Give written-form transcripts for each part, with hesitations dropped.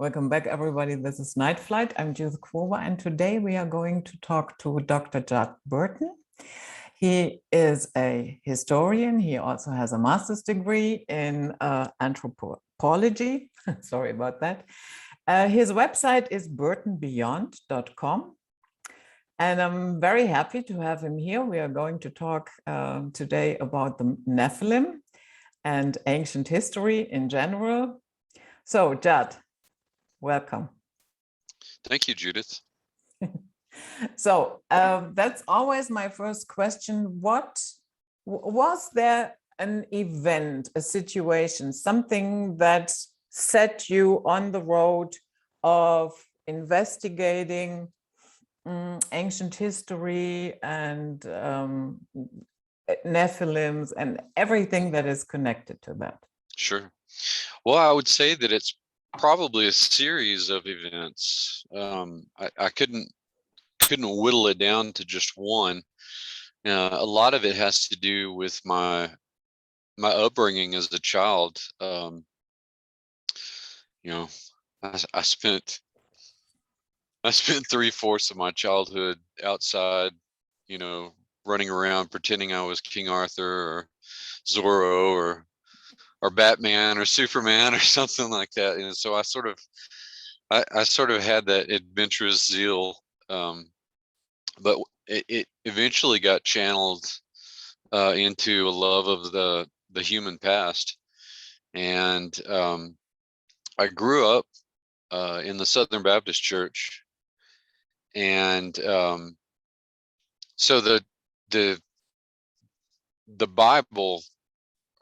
Welcome back, everybody. This is Night Flight. I'm Judith Quover, and today we are going to talk to Dr. Judd Burton. He is a historian. He also has a master's degree in anthropology. Sorry about that. His website is burtonbeyond.com. And I'm very happy to have him here. We are going to talk today about the Nephilim and ancient history in general. So, Judd, welcome. Thank you, Judith. So that's always my first question. Was there an event, a situation, something that set you on the road of investigating ancient history and Nephilims and everything that is connected to that? Sure. Well, I would say that it's probably a series of events. I couldn't whittle it down to just one. A lot of it has to do with my upbringing as a child. I spent 3/4 of my childhood outside, running around pretending I was King Arthur or Zorro or Batman or Superman or something like that. And so I sort of had that adventurous zeal, but it eventually got channeled into a love of the human past. And I grew up in the Southern Baptist Church, and so the Bible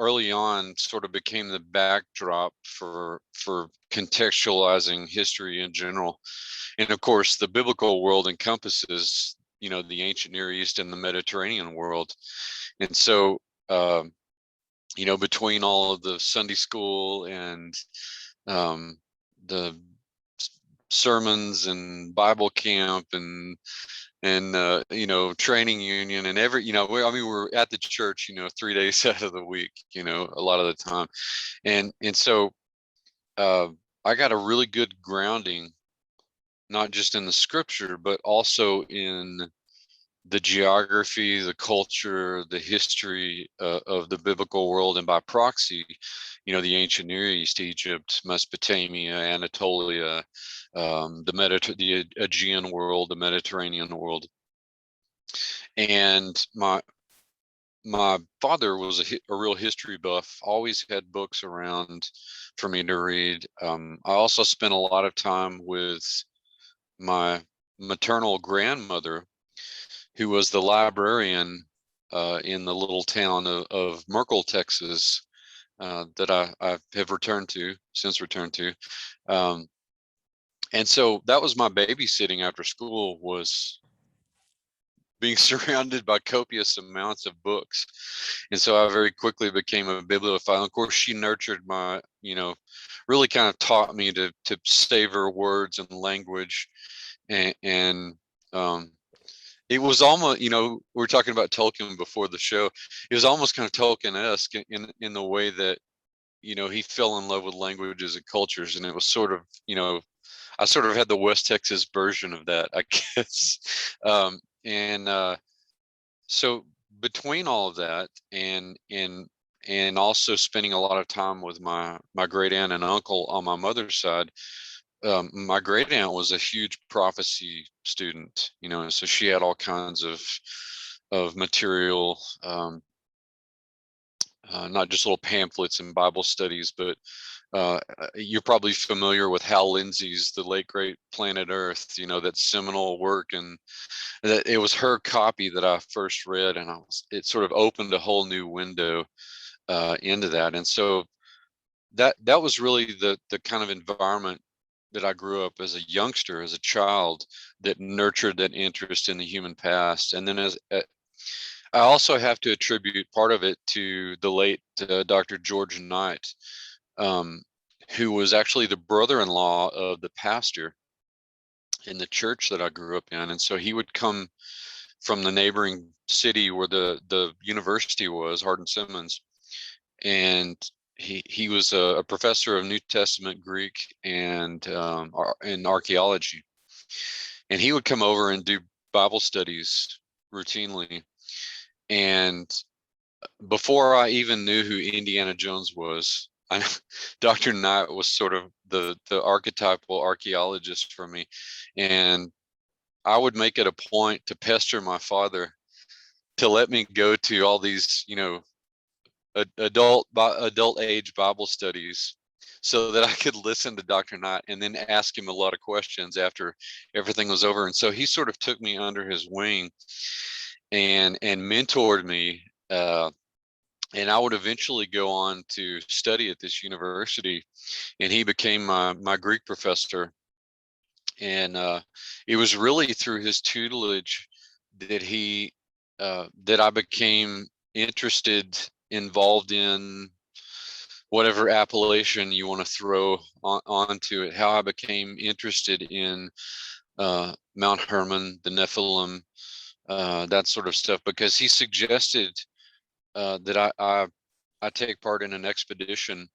early on sort of became the backdrop for contextualizing history in general. And of course, the biblical world encompasses, the ancient Near East and the Mediterranean world. And so, between all of the Sunday school and the sermons and Bible camp and training union and we're at the church, 3 days out of the week, a lot of the time. And so I got a really good grounding, not just in the scripture, but also in the geography, the culture, the history of the biblical world, and by proxy, the ancient Near East, Egypt, Mesopotamia, Anatolia, the Aegean world, the Mediterranean world. And my father was a real history buff, always had books around for me to read. I also spent a lot of time with my maternal grandmother, who was the librarian in the little town of Merkel, Texas, that I have since returned to. And so that was my babysitting after school, was being surrounded by copious amounts of books. And so I very quickly became a bibliophile. Of course, she nurtured my, really kind of taught me to savor words and language. And it was almost, we were talking about Tolkien before the show. It was almost kind of Tolkien-esque in the way that, he fell in love with languages and cultures. And it was sort of, I sort of had the West Texas version of that, I guess. So between all of that and also spending a lot of time with my great aunt and uncle on my mother's side, my great aunt was a huge prophecy student, and so she had all kinds of material, not just little pamphlets and Bible studies, but you're probably familiar with Hal Lindsey's The Late Great Planet Earth, that seminal work, and that it was her copy that I first read, and it sort of opened a whole new window into that. And so that was really the kind of environment that I grew up as a youngster, as a child, that nurtured that interest in the human past. And then I also have to attribute part of it to the late Dr. George Knight, who was actually the brother-in-law of the pastor in the church that I grew up in. And so he would come from the neighboring city where the university was, Hardin Simmons, and he was a professor of New Testament Greek and in archaeology, and he would come over and do Bible studies routinely. And before I even knew who Indiana Jones was, Dr. Knight was sort of the archetypal archaeologist for me, and I would make it a point to pester my father to let me go to all these, adult age Bible studies, so that I could listen to Dr. Knight and then ask him a lot of questions after everything was over. And so he sort of took me under his wing and mentored me. And I would eventually go on to study at this university, and he became my Greek professor. And it was really through his tutelage that that I became involved in whatever appellation you want to throw onto it, how I became interested in Mount Hermon, the Nephilim, that sort of stuff, because he suggested that I take part in an expedition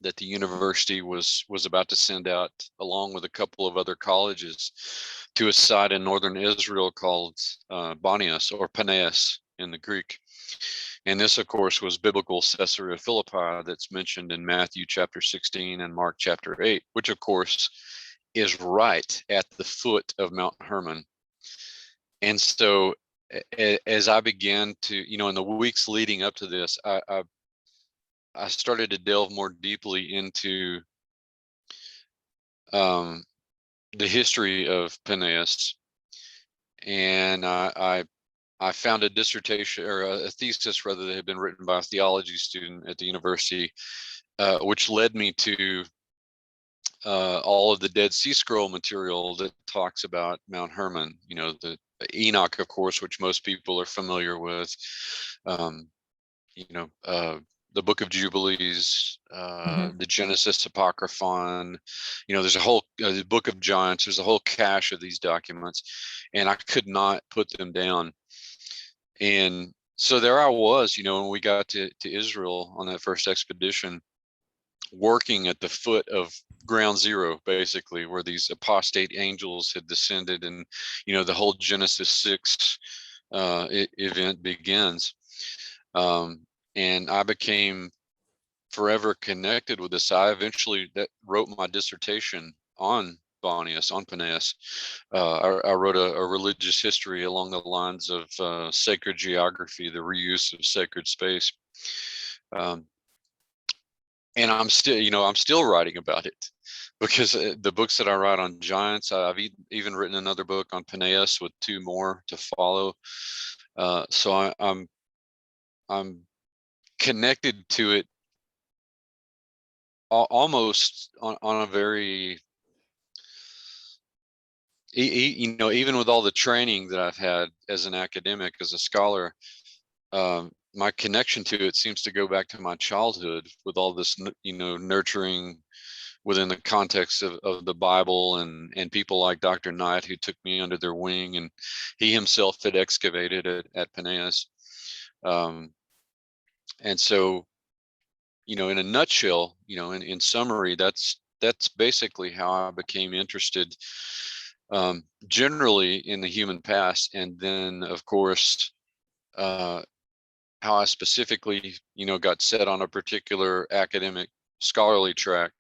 that the university was about to send out, along with a couple of other colleges, to a site in northern Israel called Bonias, or Paneas in the Greek. And this, of course, was biblical Caesarea Philippi that's mentioned in Matthew chapter 16 and Mark chapter 8, which, of course, is right at the foot of Mount Hermon. And so as I began to, in the weeks leading up to this, I started to delve more deeply into the history of Paneas. And I found a dissertation, or a thesis rather, that had been written by a theology student at the university, which led me to all of the Dead Sea Scroll material that talks about Mount Hermon. The Enoch, of course, which most people are familiar with. The Book of Jubilees, the Genesis Apocryphon. There's a whole the Book of Giants. There's a whole cache of these documents, and I could not put them down. And so there I was, when we got to Israel on that first expedition, working at the foot of ground zero, basically, where these apostate angels had descended, and the whole Genesis 6 event begins. And I became forever connected with this. I eventually wrote my dissertation on Bonias, on Paneas. I wrote a religious history along the lines of sacred geography, the reuse of sacred space. And I'm still writing about it, because the books that I write on giants, I've even written another book on Paneas with 2 more to follow. So I'm connected to it almost on a very, even with all the training that I've had as an academic, as a scholar, my connection to it seems to go back to my childhood, with all this, nurturing within the context of the Bible, and people like Dr. Knight, who took me under their wing, and he himself had excavated at Paneas. And so, in a nutshell, in summary, that's basically how I became interested, generally in the human past. And then, of course, how I specifically, got set on a particular academic scholarly track,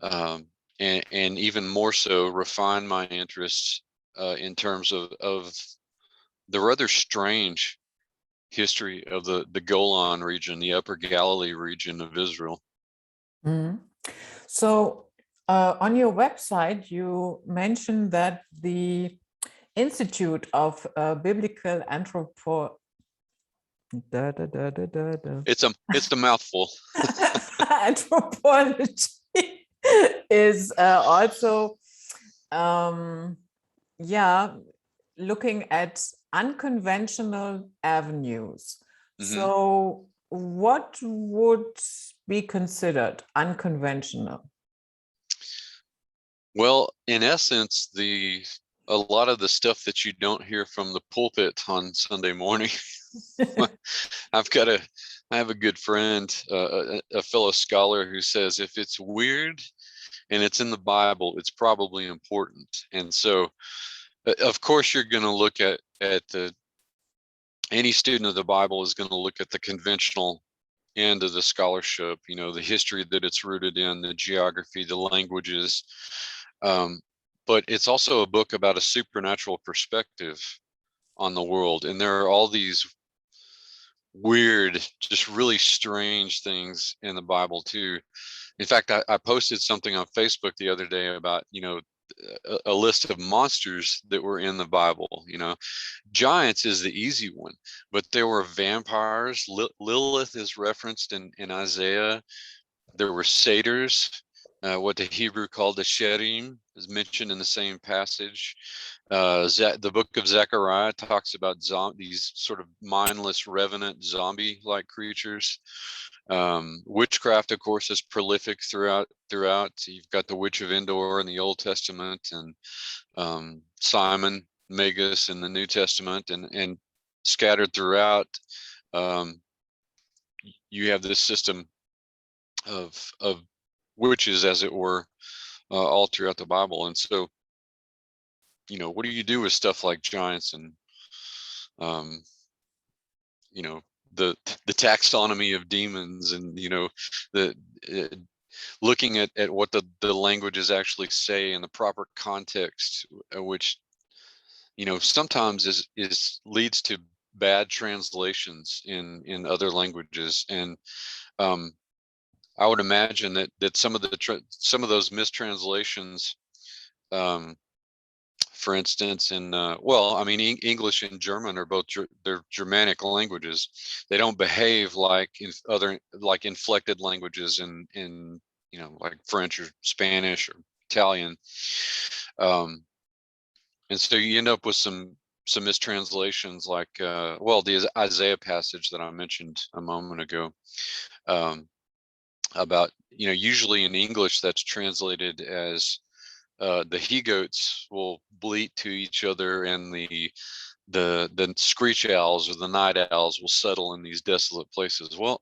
and even more so refined my interests in terms of the rather strange history of the Golan region, the Upper Galilee region of Israel. Mm-hmm. So on your website, you mentioned that the Institute of Biblical Anthropology. It's the mouthful. Anthropology is also, looking at unconventional avenues. Mm-hmm. So what would be considered unconventional? Well, in essence, a lot of the stuff that you don't hear from the pulpit on Sunday morning. I've got I have a good friend, a fellow scholar, who says if it's weird and it's in the Bible, it's probably important. And so, of course, you're going to look at any student of the Bible is going to look at the conventional end of the scholarship. You know, the history that it's rooted in, the geography, the languages. But it's also a book about a supernatural perspective on the world, and there are all these weird, just really strange things in the Bible too. In fact, I posted something on Facebook the other day about, a list of monsters that were in the Bible. Giants is the easy one, but there were vampires. Lilith is referenced in Isaiah. There were satyrs. What the Hebrew called the Sherim is mentioned in the same passage. The book of Zechariah talks about these sort of mindless, revenant, zombie-like creatures. Witchcraft, of course, is prolific throughout. You've got the Witch of Endor in the Old Testament, and Simon Magus in the New Testament, and scattered throughout. You have this system of witches, as it were, all throughout the Bible. And so, what do you do with stuff like giants and the taxonomy of demons, and the looking at what the languages actually say in the proper context, which sometimes is leads to bad translations in other languages. And I would imagine that some of those mistranslations, for instance, in English and German are both they're Germanic languages. They don't behave like like inflected languages in like French or Spanish or Italian. And so you end up with some mistranslations, like the Isaiah passage that I mentioned a moment ago, about usually in English that's translated as the he-goats will bleat to each other, and the screech owls or the night owls will settle in these desolate places. Well,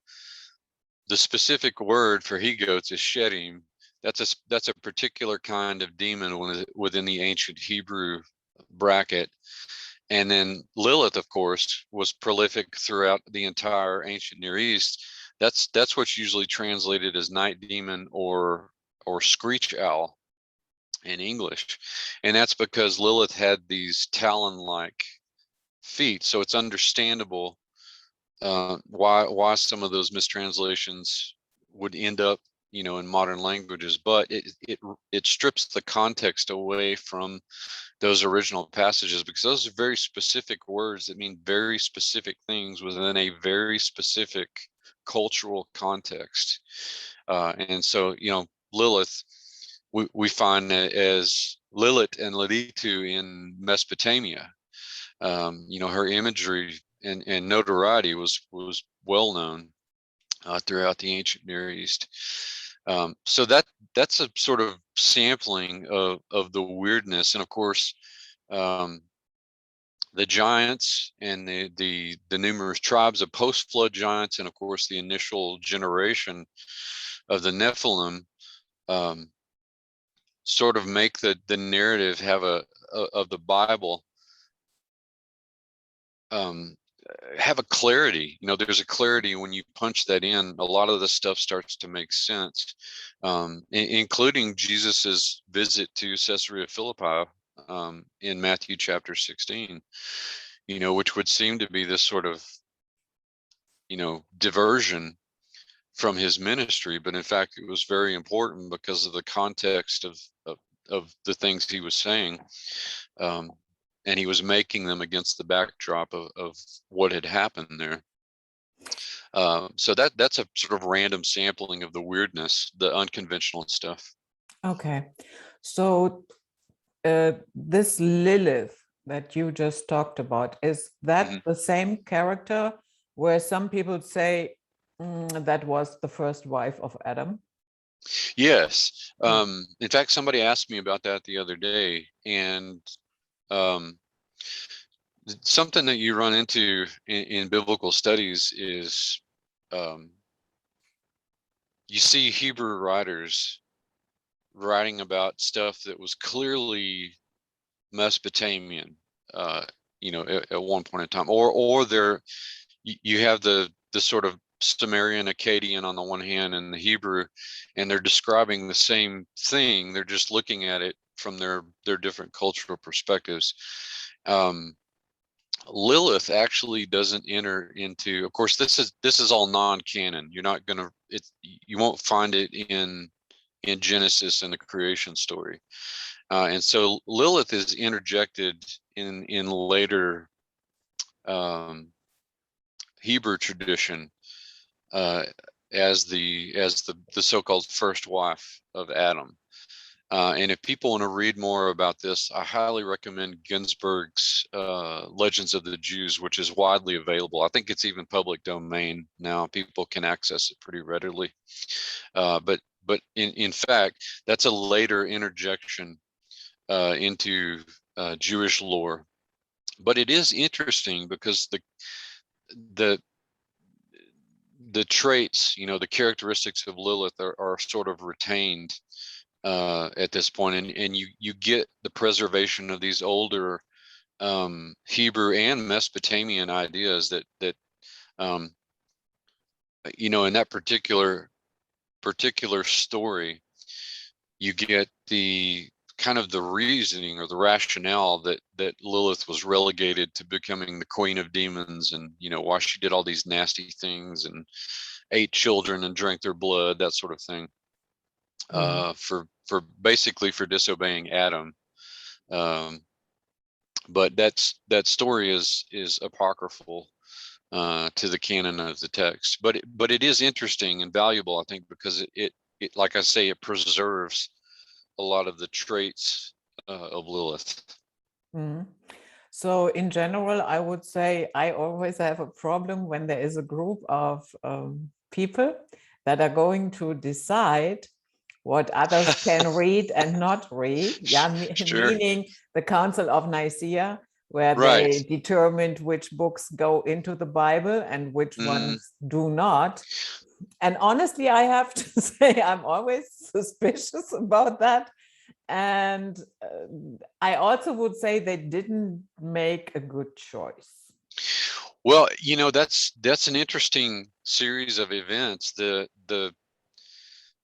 the specific word for he-goats is shedim. That's a particular kind of demon within the ancient Hebrew bracket. And then Lilith, of course, was prolific throughout the entire ancient Near East. That's what's usually translated as night demon or screech owl in English. And that's because Lilith had these talon-like feet. So it's understandable why some of those mistranslations would end up in modern languages, but it strips the context away from those original passages, because those are very specific words that mean very specific things within a very specific cultural context. And so Lilith, we find as Lilith and Laditu in Mesopotamia. Her imagery and notoriety was well known throughout the ancient Near East. So that's a sort of sampling of the weirdness. And of course, the giants and the numerous tribes of post-flood giants, and of course the initial generation of the Nephilim, sort of make the narrative of the Bible have a clarity. There's a clarity when you punch that in. A lot of the stuff starts to make sense, including Jesus's visit to Caesarea Philippi in Matthew chapter 16, which would seem to be this sort of diversion from his ministry, but in fact it was very important because of the context of the things he was saying. And he was making them against the backdrop of what had happened there. So that's a sort of random sampling of the weirdness, the unconventional stuff. Okay, so this Lilith that you just talked about, is that the same character where some people say that was the first wife of Adam? Yes. In fact, somebody asked me about that the other day, and something that you run into in biblical studies is you see Hebrew writers writing about stuff that was clearly Mesopotamian, at one point in time, or you have the sort of Sumerian, Akkadian on the one hand, and the Hebrew, and they're describing the same thing. They're just looking at it from their different cultural perspectives. Lilith actually doesn't enter into, of course, this is all non-canon. You're not gonna, you won't find it in Genesis and the creation story. And so Lilith is interjected in later Hebrew tradition as the so-called first wife of Adam. And if people want to read more about this, I highly recommend Ginsburg's Legends of the Jews, which is widely available. I think it's even public domain now. People can access it pretty readily. But in fact, that's a later interjection into Jewish lore. But it is interesting because the traits, the characteristics of Lilith are sort of retained at this point, and you get the preservation of these older Hebrew and Mesopotamian ideas that in that particular story, you get the kind of the reasoning or the rationale that Lilith was relegated to becoming the queen of demons, and why she did all these nasty things and ate children and drank their blood, that sort of thing. For basically for disobeying Adam. But that story is apocryphal to the canon of the text. But it is interesting and valuable, I think, because it like I say, it preserves a lot of the traits of Lilith. So in general, I would say I always have a problem when there is a group of people that are going to decide what others can read and not read. Yeah, Sure. Meaning the Council of Nicaea, where Right. they determined which books go into the Bible and which ones do not. And honestly, I have to say, I'm always suspicious about that. And I also would say they didn't make a good choice. Well, that's an interesting series of events.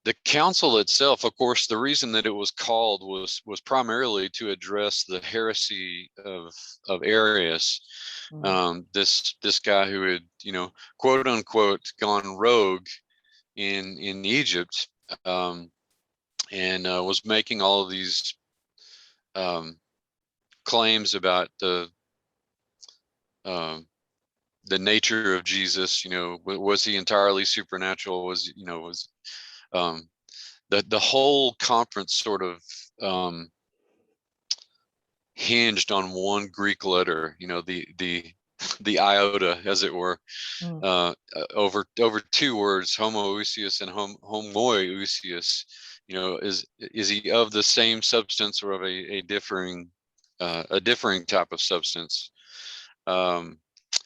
The council itself, of course, the reason that it was called was primarily to address the heresy of Arius, this guy who had, quote unquote, gone rogue in Egypt, and was making all of these claims about the nature of Jesus. Was he entirely supernatural? Was the whole conference sort of hinged on one Greek letter, the iota, as it were, over 2 words, homoousios and homoiousios. Is he of the same substance or of a differing type of substance?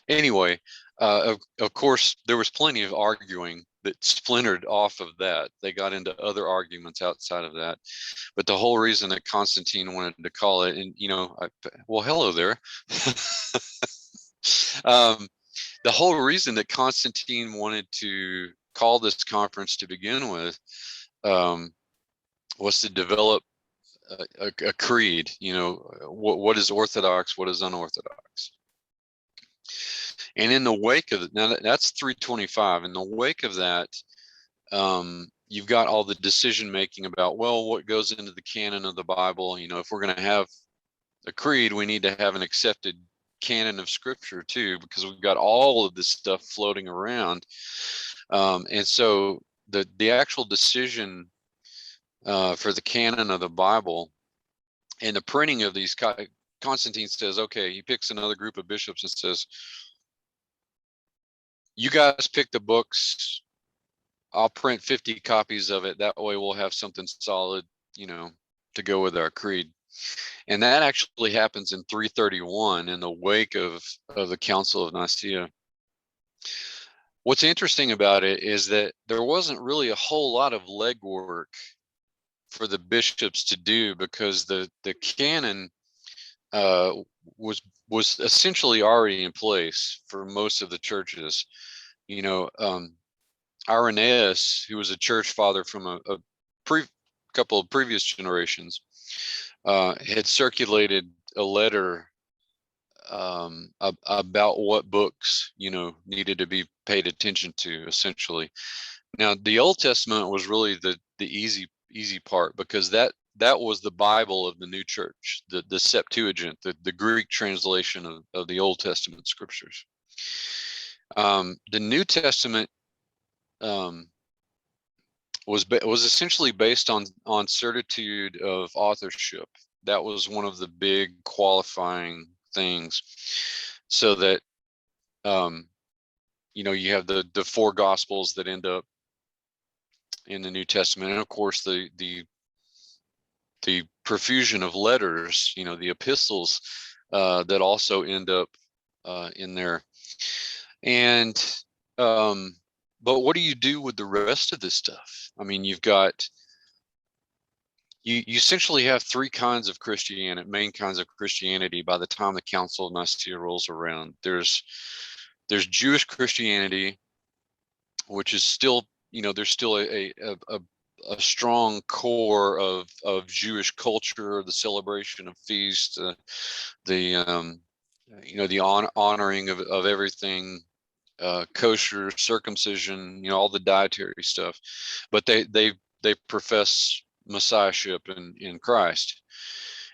Anyway, of course, there was plenty of arguing that splintered off of that. They got into other arguments outside of that. But the whole reason that Constantine wanted to call it, and well, hello there. The whole reason that Constantine wanted to call this conference to begin with was to develop a creed. What is orthodox, what is unorthodox. And in the wake of it, now that's 325. In the wake of that, you've got all the decision making about, well, what goes into the canon of the Bible. If we're going to have a creed, we need to have an accepted canon of scripture too, because we've got all of this stuff floating around. And so the actual decision for the canon of the Bible and the printing of these, Constantine says, okay, he picks another group of bishops and says, you guys pick the books, I'll print 50 copies of it. That way we'll have something solid, to go with our creed. And that actually happens in 331 in the wake of the Council of Nicaea. what's interesting about it is that there wasn't really a whole lot of legwork for the bishops to do, because the canon uh, was essentially already in place for most of the churches. You know, Irenaeus, who was a church father from a couple of previous generations, had circulated a letter about what books, you know, needed to be paid attention to, essentially. Now, the Old Testament was really the easy part, because that was the Bible of the new church, the Septuagint, the Greek translation of the Old Testament scriptures. The New Testament was essentially based on certitude of authorship. That was one of the big qualifying things, so that you know, you have the four gospels that end up in the New Testament, and of course the profusion of letters, you know, the epistles that also end up in there. And but what do you do with the rest of this stuff? I mean, you've got, you essentially have three kinds of Christianity, main kinds of Christianity, by the time the Council of Nicaea rolls around. There's Jewish Christianity, which is still, you know, there's still a strong core of Jewish culture, the celebration of feasts, the you know, the honoring of everything, kosher, circumcision, you know, all the dietary stuff. But they profess messiahship in Christ.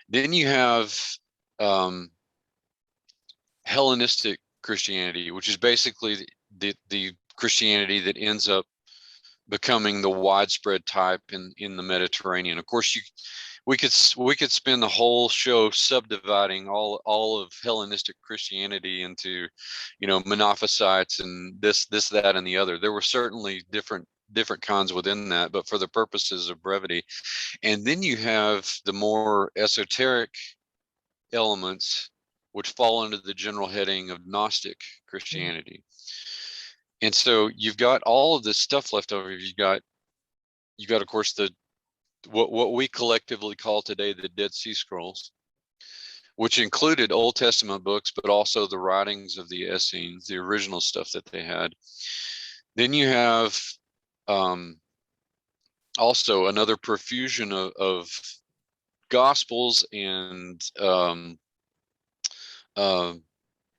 Then you have Hellenistic Christianity, which is basically the Christianity that ends up becoming the widespread type in the Mediterranean. Of course, we could spend the whole show subdividing all of Hellenistic Christianity into, you know, Monophysites and this, that, and the other. There were certainly different kinds within that, but for the purposes of brevity. And then you have the more esoteric elements, which fall under the general heading of Gnostic Christianity. And so you've got all of this stuff left over. You've got of course the what we collectively call today the Dead Sea Scrolls, which included Old Testament books, but also the writings of the Essenes, the original stuff that they had. Then you have also another profusion of gospels and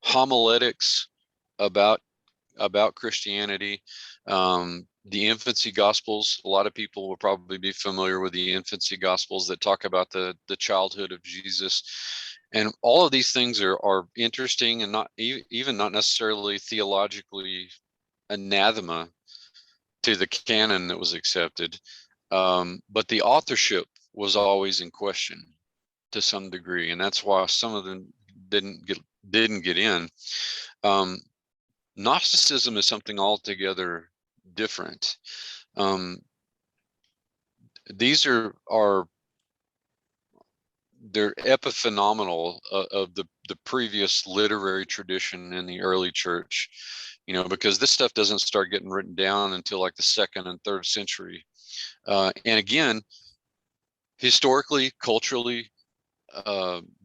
homiletics about Christianity. The infancy gospels, a lot of people will probably be familiar with the infancy gospels that talk about the childhood of Jesus. And all of these things are interesting, and not even not necessarily theologically anathema to the canon that was accepted. But the authorship was always in question to some degree, and that's why some of them didn't get in. Gnosticism is something altogether different. These are they're epiphenomenal of the previous literary tradition in the early church, you know, because this stuff doesn't start getting written down until like the 2nd and 3rd century. And again, historically, culturally,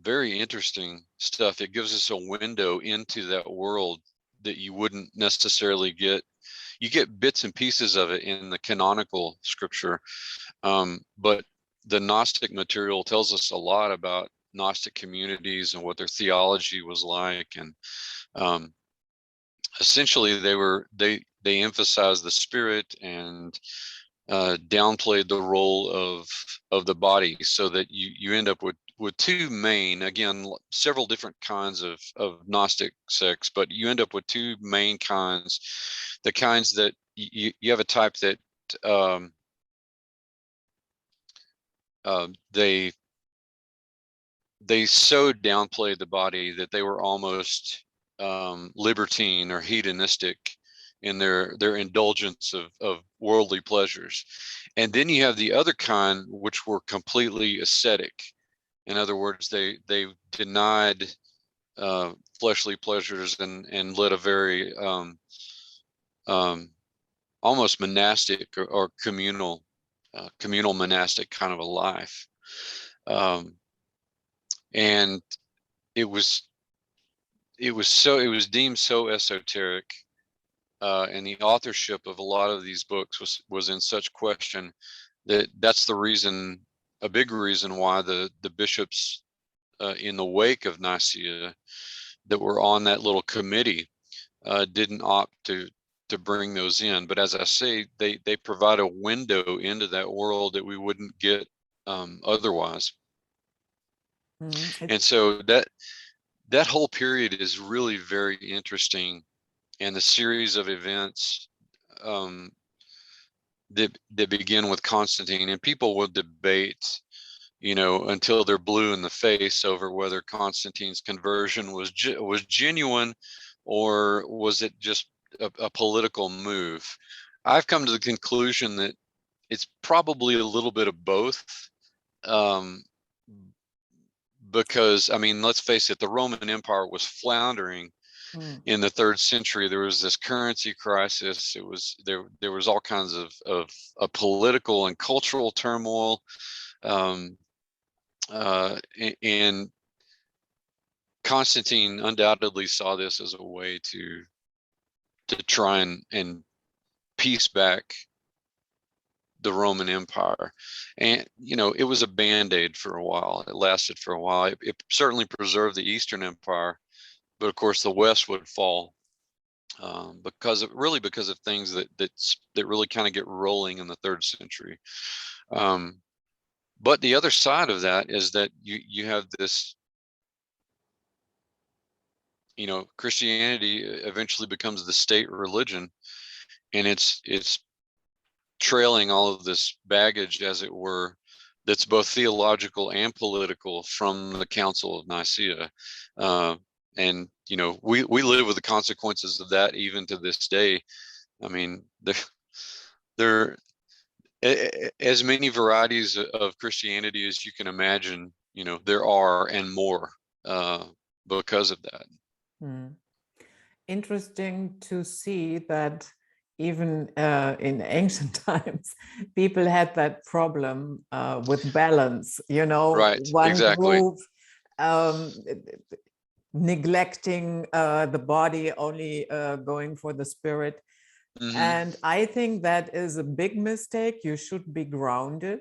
very interesting stuff. It gives us a window into that world that you wouldn't necessarily get. You get bits and pieces of it in the canonical scripture, but the Gnostic material tells us a lot about Gnostic communities and what their theology was like. And essentially they emphasized the spirit and downplayed the role of the body, so that you end up with two main, again, several different kinds of Gnostic sects, but you end up with two main kinds. The kinds that you have a type that they so downplayed the body that they were almost libertine or hedonistic in their indulgence of worldly pleasures. And then you have the other kind, which were completely ascetic. In other words, they denied fleshly pleasures and led a very almost monastic or communal monastic kind of a life. And it was deemed so esoteric, and the authorship of a lot of these books was in such question that's the reason, a big reason why the bishops in the wake of Nicaea that were on that little committee didn't opt to bring those in. But as I say, they provide a window into that world that we wouldn't get otherwise. And so that whole period is really very interesting, and the series of events that begin with Constantine, and people will debate, until they're blue in the face over whether Constantine's conversion was genuine, or was it just a political move. I've come to the conclusion that it's probably a little bit of both, because, I mean, let's face it, the Roman Empire was floundering in the 3rd century. There was this currency crisis. It was there was all kinds of political and cultural turmoil, and Constantine undoubtedly saw this as a way to try and piece back the Roman Empire. And it was a band-aid for a while. It lasted for a while. It certainly preserved the Eastern Empire, but of course the West would fall because of things that really kind of get rolling in the 3rd century. But the other side of that is that you have this, Christianity eventually becomes the state religion, and it's trailing all of this baggage, as it were, that's both theological and political from the Council of Nicaea. And we live with the consequences of that even to this day. I mean, there as many varieties of Christianity as you can imagine, there are, and more because of that. Interesting to see that even in ancient times, people had that problem with balance, Right, one exactly. group neglecting the body, only going for the spirit. And I think that is a big mistake. You should be grounded.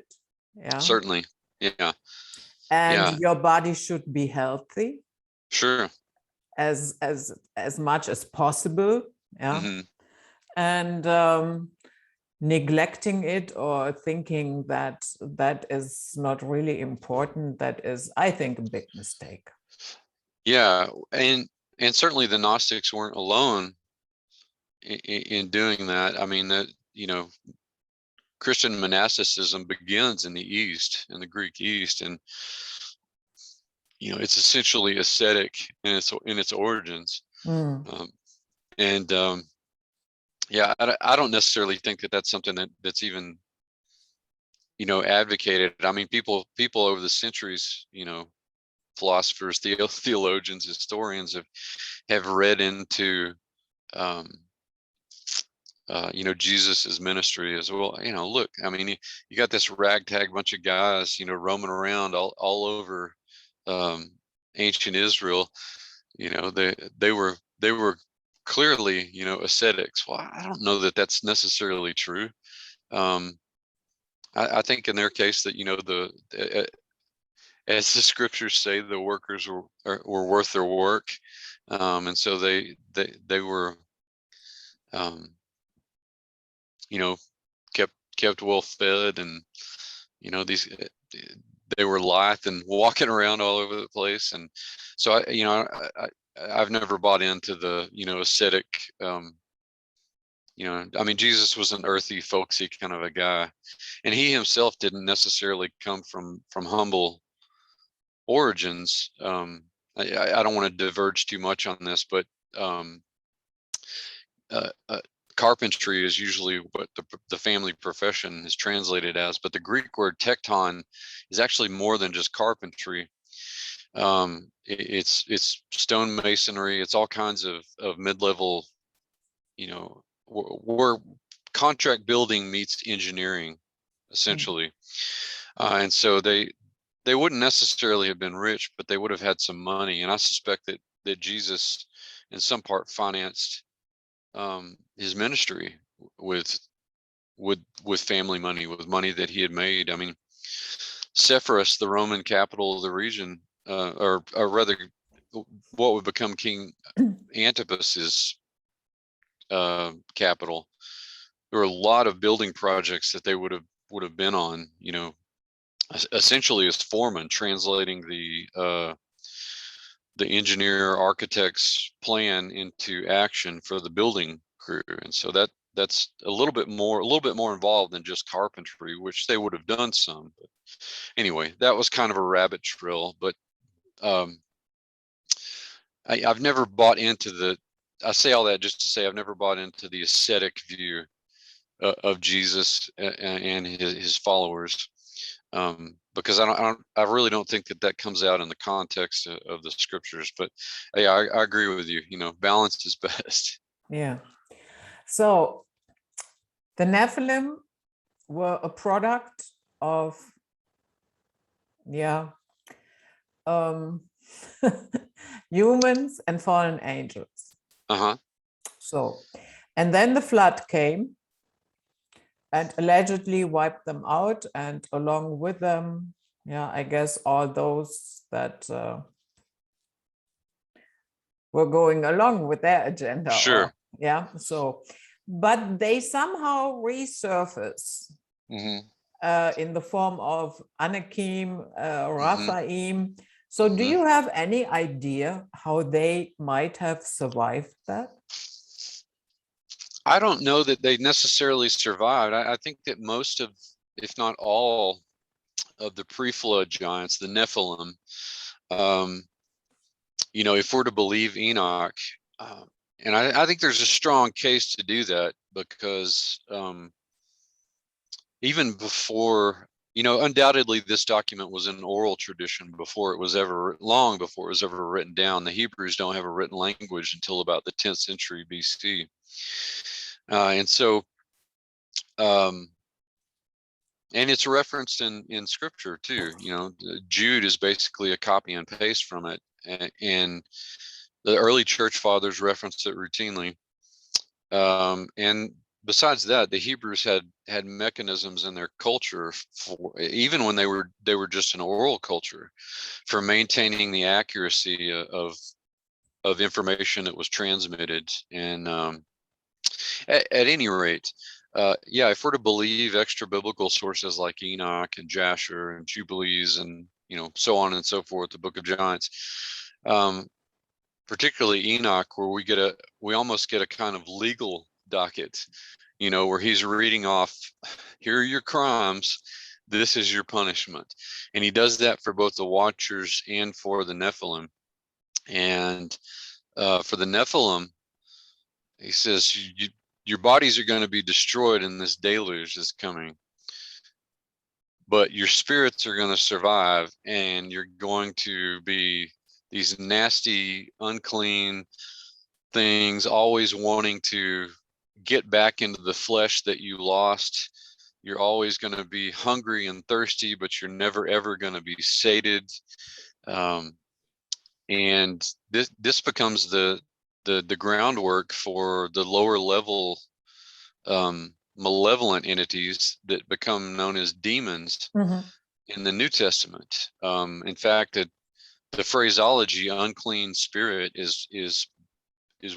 Yeah. Certainly. Yeah. And your body should be healthy. Sure. As much as possible. Yeah. And neglecting it or thinking that that is not really important, that is, I think, a big mistake. Yeah, and certainly the Gnostics weren't alone in doing that. I mean, that Christian monasticism begins in the East, in the Greek East, and it's essentially ascetic in its origins. Yeah, I don't necessarily think that that's something that's even advocated. I mean, people over the centuries, philosophers, theologians, historians have read into Jesus's ministry as well. Look, I mean, you got this ragtag bunch of guys, roaming around all over ancient Israel. They were clearly, ascetics. Well, I don't know that that's necessarily true. I think in their case that, as the scriptures say, the workers were worth their work. And so they were, kept well fed, and, they were lithe and walking around all over the place. And so I've never bought into the, ascetic, I mean, Jesus was an earthy, folksy kind of a guy, and he himself didn't necessarily come from humble origins. I don't want to diverge too much on this, but carpentry is usually what the family profession is translated as, but the Greek word tekton is actually more than just carpentry. It's stone masonry. It's all kinds of mid-level, where contract building meets engineering, essentially. And so they wouldn't necessarily have been rich, but they would have had some money. And I suspect that Jesus, in some part, financed his ministry with family money, with money that he had made. I mean, Sepphoris, the Roman capital of the region, or rather, what would become King Antipas's capital. There were a lot of building projects that they would have been on, you know, essentially as foreman, translating the engineer architect's plan into action for the building crew. And so that's a little bit more involved than just carpentry, which they would have done some. But anyway, that was kind of a rabbit trail. But I've never bought into I say all that just to say I've never bought into the ascetic view of Jesus and his followers, because I really don't think that comes out in the context of the scriptures. But yeah, I agree with you. You know, balance is best. Yeah. So the Nephilim were a product of, humans and fallen angels. So, and then the flood came and allegedly wiped them out, and along with them, I guess all those that were going along with their agenda. Sure. So, but they somehow resurface in the form of Annakim, Raphaim. So do you have any idea how they might have survived that? I don't know that they necessarily survived. I think that most of, if not all, of the pre-flood giants, the Nephilim, you know, if we're to believe Enoch, and I think there's a strong case to do that, because even before, you know, undoubtedly this document was an oral tradition before it was ever, long before it was ever written down. The Hebrews don't have a written language until about the 10th century BC. And so, and it's referenced in scripture too. You know, Jude is basically a copy and paste from it, and the early church fathers referenced it routinely. And besides that, the Hebrews had mechanisms in their culture for, even when they were just an oral culture, for maintaining the accuracy of information that was transmitted. And at any rate, if we're to believe extra biblical sources like Enoch and Jasher and Jubilees and, you know, so on and so forth, the Book of Giants, particularly Enoch, where we almost get a kind of legal docket, you know, where he's reading off, here are your crimes, this is your punishment. And he does that for both the Watchers and for the Nephilim. And for the Nephilim, he says, your bodies are going to be destroyed in this deluge that's coming, but your spirits are going to survive, and you're going to be these nasty, unclean things, always wanting to get back into the flesh that you lost. You're always going to be hungry and thirsty, but you're never ever going to be sated. And this becomes the groundwork for the lower level malevolent entities that become known as demons in the New Testament. In fact, the phraseology "unclean spirit" is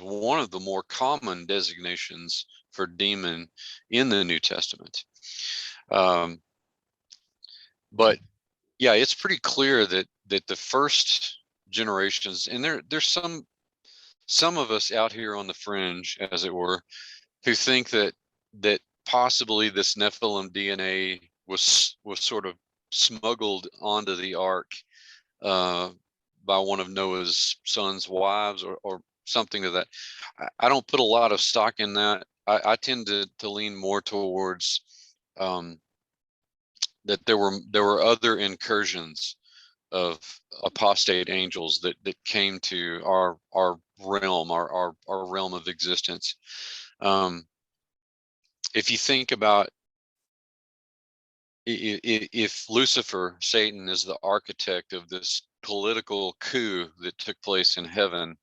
one of the more common designations for demon in the New Testament. But yeah, it's pretty clear that the first generations, and there's some of us out here on the fringe, as it were, who think that possibly this Nephilim DNA was sort of smuggled onto the ark by one of Noah's son's wives, or something to that. I don't put a lot of stock in that. I tend to lean more towards that there were other incursions of apostate angels that came to our realm, our realm of existence. if you think about, if Lucifer, Satan, is the architect of this political coup that took place in heaven,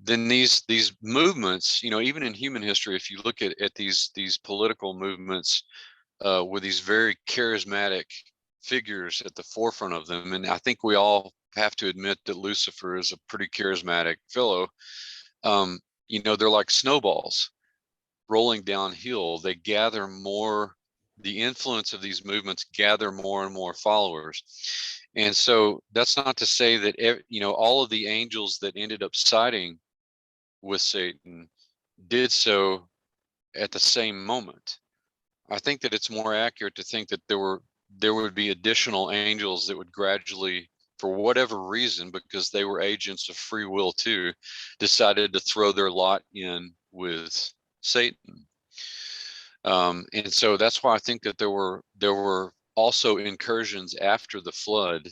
then these movements, even in human history, if you look at these political movements with these very charismatic figures at the forefront of them, and I think we all have to admit that Lucifer is a pretty charismatic fellow. They're like snowballs rolling downhill. They gather more, the influence of these movements gather more and more followers. And so that's not to say that all of the angels that ended up siding with Satan did so at the same moment. I think that it's more accurate to think that there would be additional angels that would gradually, for whatever reason, because they were agents of free will too, decided to throw their lot in with Satan. And so that's why I think that there were also incursions after the flood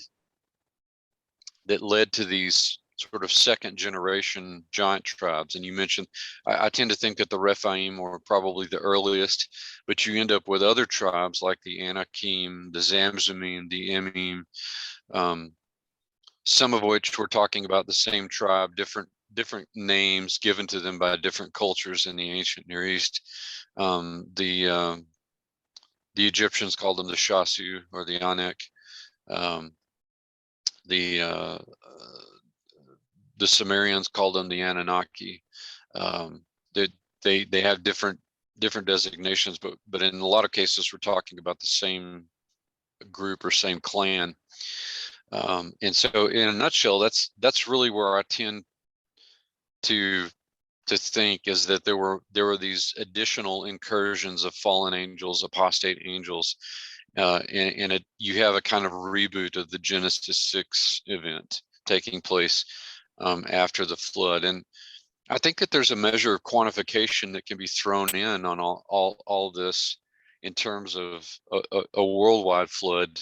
that led to these sort of second generation giant tribes. And you mentioned, I tend to think that the Rephaim were probably the earliest, but you end up with other tribes like the Annakim, the Zamzummim, the Emim, some of which were talking about the same tribe, different names given to them by different cultures in the ancient Near East. The Egyptians called them the Shasu or the Anak. The Sumerians called them the Anunnaki. They have different designations, but in a lot of cases we're talking about the same group or same clan. And so in a nutshell, that's really where I tend to think, is that there were these additional incursions of fallen angels, apostate angels, and you have a kind of reboot of the Genesis 6 event taking place after the flood. And I think that there's a measure of quantification that can be thrown in on all this in terms of a worldwide flood,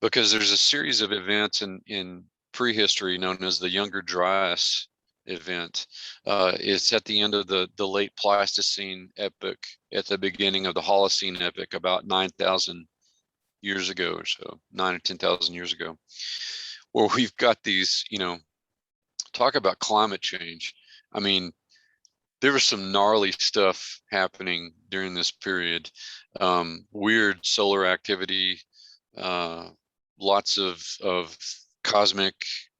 because there's a series of events in prehistory known as the Younger Dryas event. It's at the end of the late Pleistocene epoch, at the beginning of the Holocene epoch, about 9,000 years ago or so, 9 or 10,000 years ago, where we've got these, talk about climate change. I mean, there was some gnarly stuff happening during this period. Weird solar activity, lots of cosmic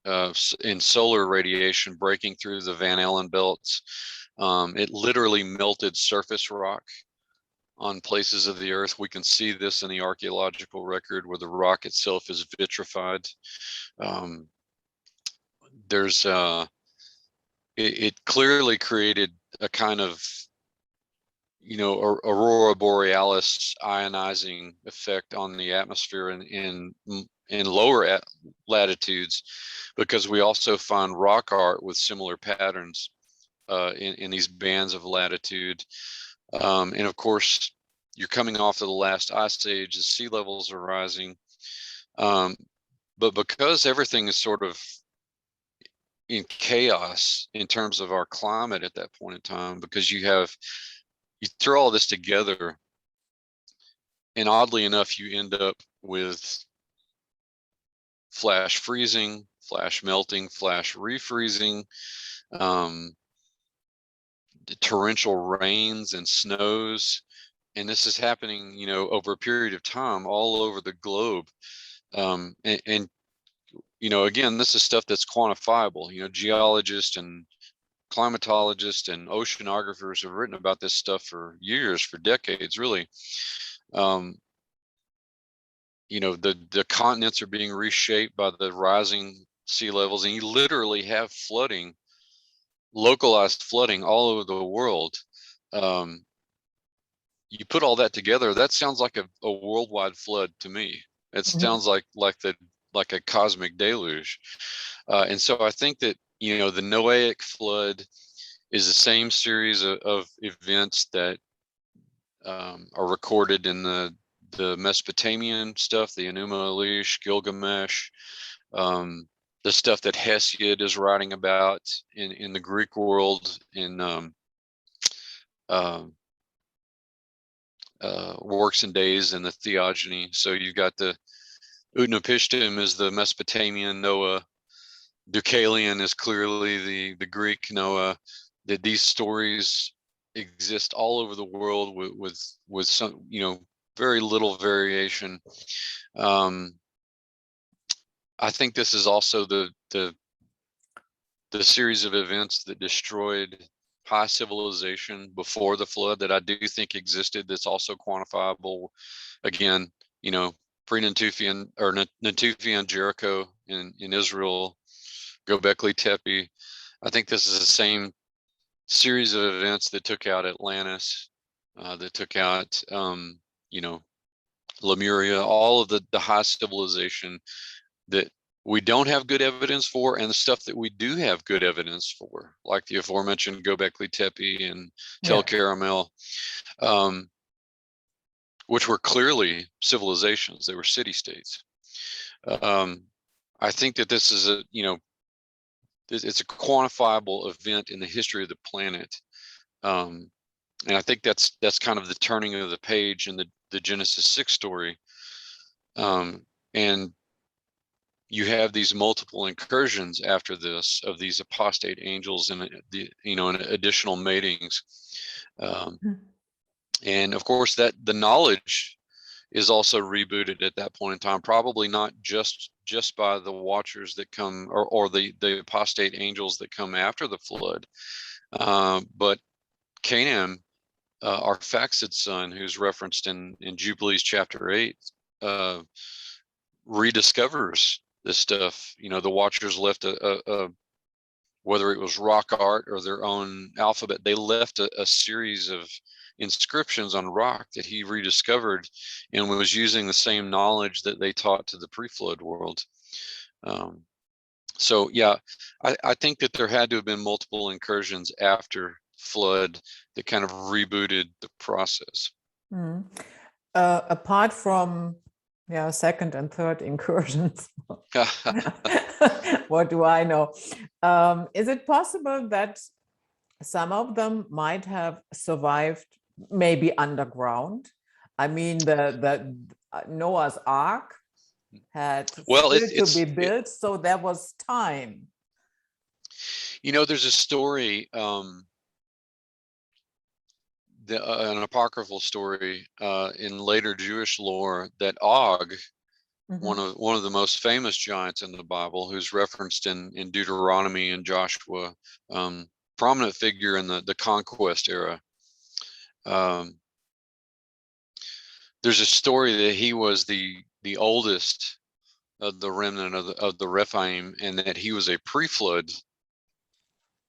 and solar radiation breaking through the Van Allen belts. It literally melted surface rock on places of the earth. We can see this in the archaeological record where the rock itself is vitrified. It clearly created a kind of, aurora borealis ionizing effect on the atmosphere in lower latitudes, because we also find rock art with similar patterns in these bands of latitude. And of course, you're coming off of the last ice age, the sea levels are rising. But because everything is sort of in chaos in terms of our climate at that point in time, because you throw all this together, and oddly enough, you end up with flash freezing, flash melting, flash refreezing, torrential rains and snows. And this is happening, over a period of time all over the globe. And again, this is stuff that's quantifiable. Geologists and climatologists and oceanographers have written about this stuff for years, for decades, really. The continents are being reshaped by the rising sea levels, and you literally have flooding, localized flooding all over the world. You put all that together, that sounds like a worldwide flood to me. It sounds like a cosmic deluge. And so I think that, the Noahic flood is the same series of events that are recorded in the Mesopotamian stuff, the Enuma Elish, Gilgamesh, the stuff that Hesiod is writing about in the Greek world, in um, works and days and the theogony. So you've got the Utnapishtim is the Mesopotamian Noah. Deucalion is clearly the Greek Noah. That these stories exist all over the world with some, very little variation. I think this is also the series of events that destroyed high civilization before the flood that I do think existed. That's also quantifiable. Again, pre-Natufian or Natufian Jericho in Israel, Göbekli Tepe. I think this is the same series of events that took out Atlantis, that took out, Lemuria, all of the high civilization that we don't have good evidence for, and the stuff that we do have good evidence for, like the aforementioned Gobekli Tepe and Tel Caramel, which were clearly civilizations. They were city-states. I think that this is it's a quantifiable event in the history of the planet. And I think that's kind of the turning of the page in the Genesis 6 story. And you have these multiple incursions after this of these apostate angels and and additional matings. And of course that the knowledge is also rebooted at that point in time, probably not just by the watchers that come or the apostate angels that come after the flood, but Canaan, Arphaxad's son, who's referenced in Jubilees chapter 8, rediscovers this stuff. The watchers left whether it was rock art or their own alphabet, they left a series of inscriptions on rock that he rediscovered and was using the same knowledge that they taught to the pre-flood world. So yeah, I think that there had to have been multiple incursions after flood that kind of rebooted the process. Apart from second and third incursions, what do I know? Is it possible that some of them might have survived maybe underground? I mean, the Noah's Ark had to be built, so there was time. There's a story, an apocryphal story in later Jewish lore that Og, one of the most famous giants in the Bible, who's referenced in Deuteronomy and Joshua, prominent figure in the conquest era. There's a story that he was the oldest of the remnant of the Rephaim, and that he was a pre-flood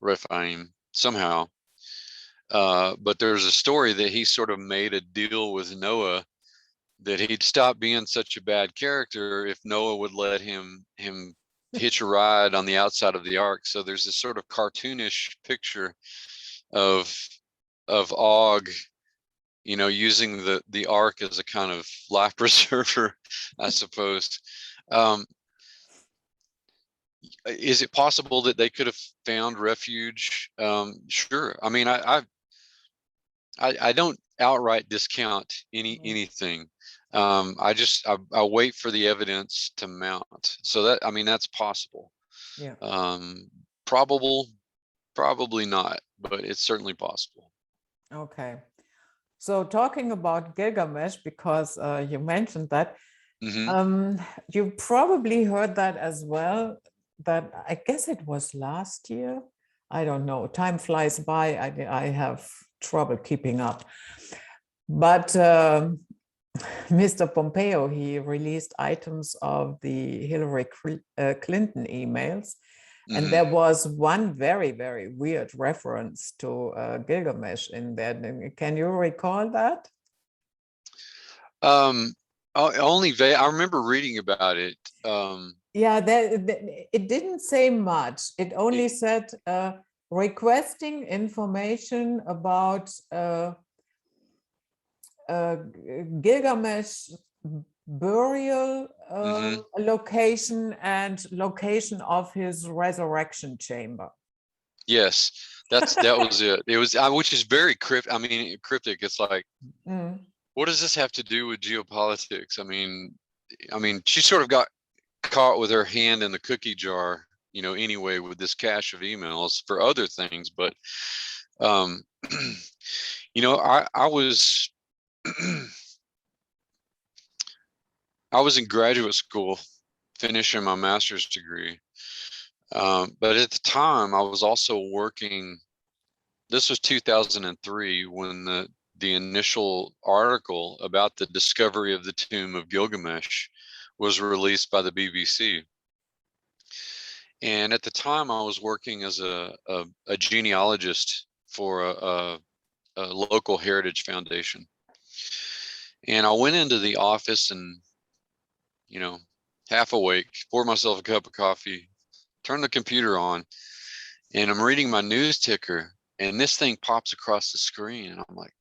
Rephaim somehow. But there's a story that he sort of made a deal with Noah that he'd stop being such a bad character if Noah would let him hitch a ride on the outside of the ark. So there's this sort of cartoonish picture of Og, using the ark as a kind of life preserver, I suppose. Is it possible that they could have found refuge? Sure. I mean, I don't outright discount anything. I wait for the evidence to mount. So that's possible. Yeah. Probably not, but it's certainly possible. Okay. So talking about Gilgamesh, because you mentioned that, you probably heard that as well, that I guess it was last year. I don't know. Time flies by. I have trouble keeping up. But Mr. Pompeo, he released items of the Hillary Clinton emails. And there was one very, very weird reference to Gilgamesh in there. Can you recall that? Only I remember reading about it. It didn't say much. It only said requesting information about Gilgamesh burial location and location of his resurrection chamber. Yes, that was it. It was, which is very cryptic. It's like, what does this have to do with geopolitics? I mean, she sort of got caught with her hand in the cookie jar, anyway, with this cache of emails for other things. But, I was, I was in graduate school finishing my master's degree. But at the time I was also working, this was 2003 when the initial article about the discovery of the tomb of Gilgamesh was released by the BBC. And at the time I was working as a genealogist for a local heritage foundation. And I went into the office and, half awake, poured myself a cup of coffee, turned the computer on, and I'm reading my news ticker, and this thing pops across the screen, and I'm like,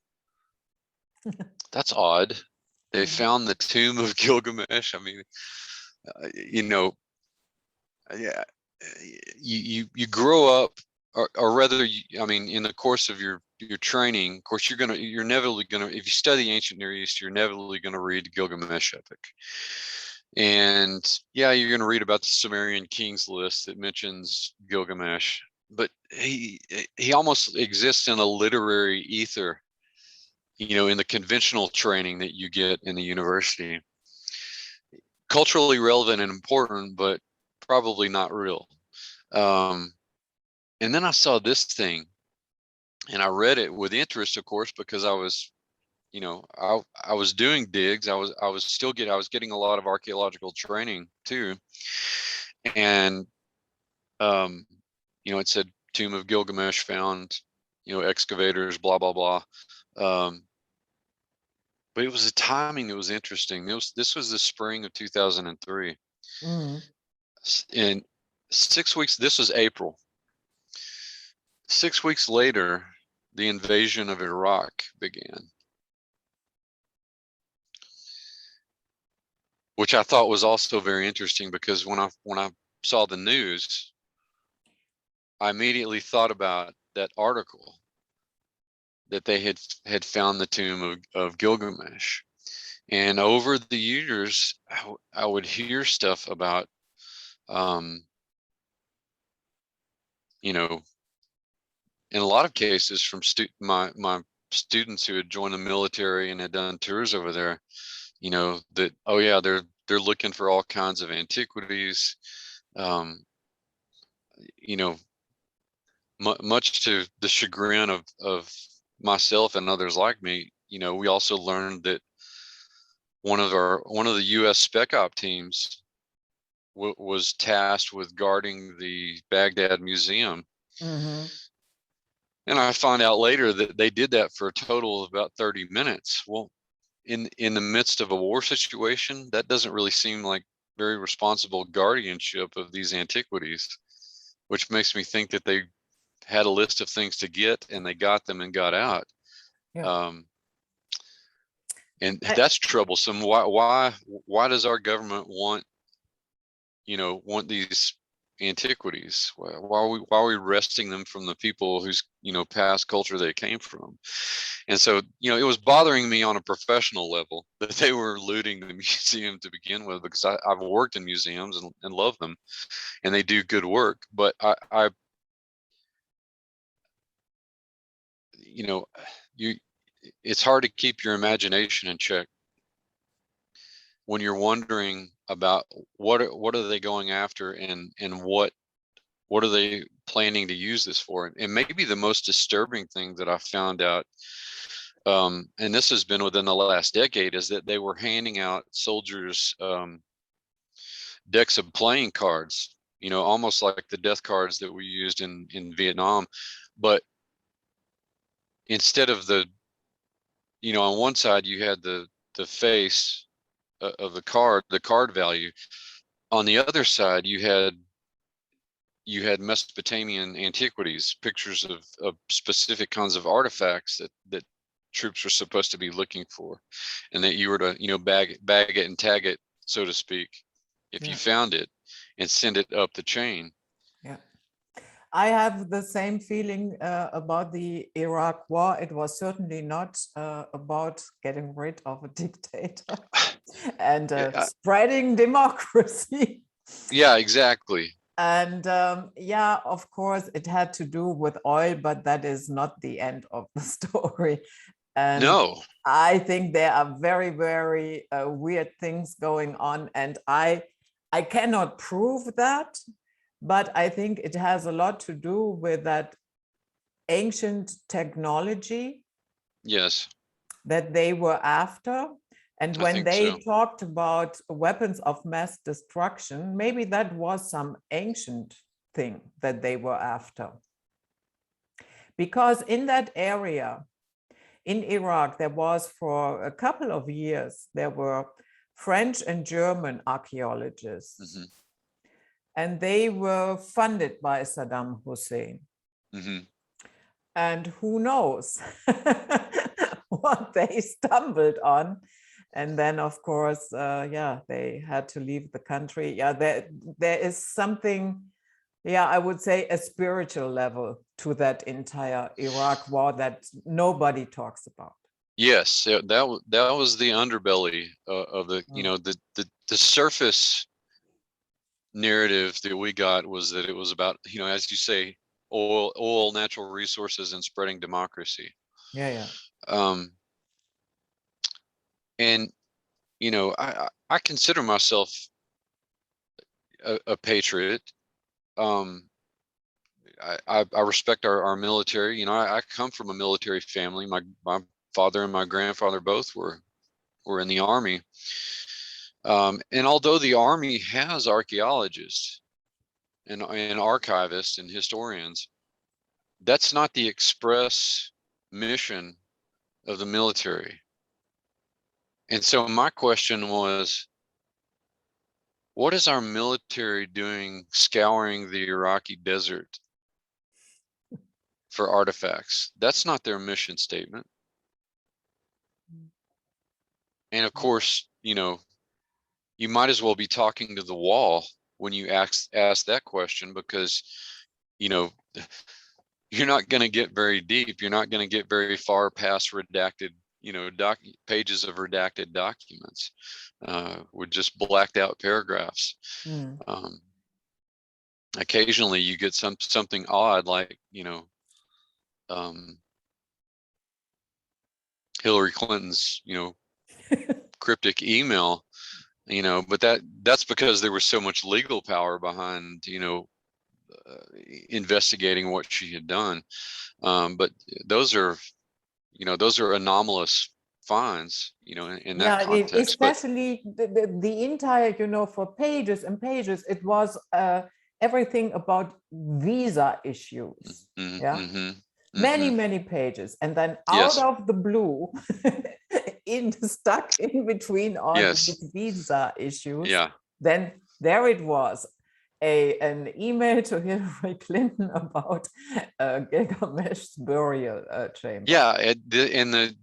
that's odd. They found the tomb of Gilgamesh. I mean, yeah, you grow up, or rather, in the course of your training, of course, you're inevitably gonna, if you study ancient Near East, you're inevitably gonna read the Gilgamesh epic. And yeah, you're going to read about the Sumerian kings list that mentions Gilgamesh, but he almost exists in a literary ether, in the conventional training that you get in the university. Culturally relevant and important, but probably not real. And then I saw this thing, and I read it with interest, of course, because I was, I was doing digs. I was getting a lot of archaeological training too. And, it said tomb of Gilgamesh found, excavators, blah, blah, blah. But it was the timing that was interesting. This was the spring of 2003. And 6 weeks, this was April. 6 weeks later, the invasion of Iraq began, which I thought was also very interesting, because when I saw the news, I immediately thought about that article that they had found the tomb of Gilgamesh. And over the years, I would hear stuff about, in a lot of cases from my students who had joined the military and had done tours over there, that, oh yeah, they're looking for all kinds of antiquities, much to the chagrin of myself and others like me. We also learned that one of the U.S. Spec Op teams was tasked with guarding the Baghdad Museum. And I found out later that they did that for a total of about 30 minutes. Well, in the midst of a war situation, that doesn't really seem like very responsible guardianship of these antiquities, which makes me think that they had a list of things to get, and they got them and got out. Yeah. And that's troublesome. Why does our government want these antiquities? Why are we wresting them from the people whose past culture they came from? And so it was bothering me on a professional level that they were looting the museum to begin with, because I've worked in museums and love them, and they do good work. But it's hard to keep your imagination in check when you're wondering about what are they going after, and what are they planning to use this for. And maybe the most disturbing thing that I found out, and this has been within the last decade, is that they were handing out soldiers decks of playing cards, almost like the death cards that we used in Vietnam. But instead of on one side you had the face of the card value. On the other side, you had Mesopotamian antiquities, pictures of specific kinds of artifacts that troops were supposed to be looking for, and that you were to bag it and tag it, so to speak, if you found it, and send it up the chain. Yeah. I have the same feeling about the Iraq War. It was certainly not about getting rid of a dictator and spreading democracy. Yeah, exactly. And yeah, of course, it had to do with oil, but that is not the end of the story. And No. I think there are very, very weird things going on. And I cannot prove that, but I think it has a lot to do with that ancient technology. Yes. That they were after. And when they so. talked about weapons of mass destruction, maybe that was some ancient thing that they were after. Because in that area, in Iraq, there was for a couple of years, there were French and German archaeologists. Mm-hmm. And they were funded by Saddam Hussein. Mm-hmm. And who knows what they stumbled on. And then, of course, yeah, they had to leave the country. Yeah, there is something, yeah, I would say a spiritual level to that entire Iraq war that nobody talks about. Yes, that was the underbelly of the, you know, the surface narrative that we got was that it was about, you know, as you say, oil, natural resources, and spreading democracy. Yeah. And, you know, I consider myself a patriot. I respect our military. You know, I come from a military family. My father and my grandfather both were in the army. And although the army has archaeologists and archivists and historians, that's not the express mission of the military. And so my question was, what is our military doing scouring the Iraqi desert for artifacts? That's not their mission statement. And of course, you know, you might as well be talking to the wall when you ask that question, because, you know, you're not going to get very deep. You're not going to get very far past redacted, you know, pages of redacted documents with just blacked out paragraphs. Occasionally you get something odd, like, you know, Hillary Clinton's, you know, cryptic email, you know, but that's because there was so much legal power behind, you know, investigating what she had done. But those are, you know, those are anomalous finds, you know, in that context. Especially the entire, you know, for pages and pages, it was everything about visa issues. Many pages, and then out of the blue, stuck in between all these visa issues, then there it was, an email to Hillary Clinton about Gilgamesh's burial chamber. Yeah, and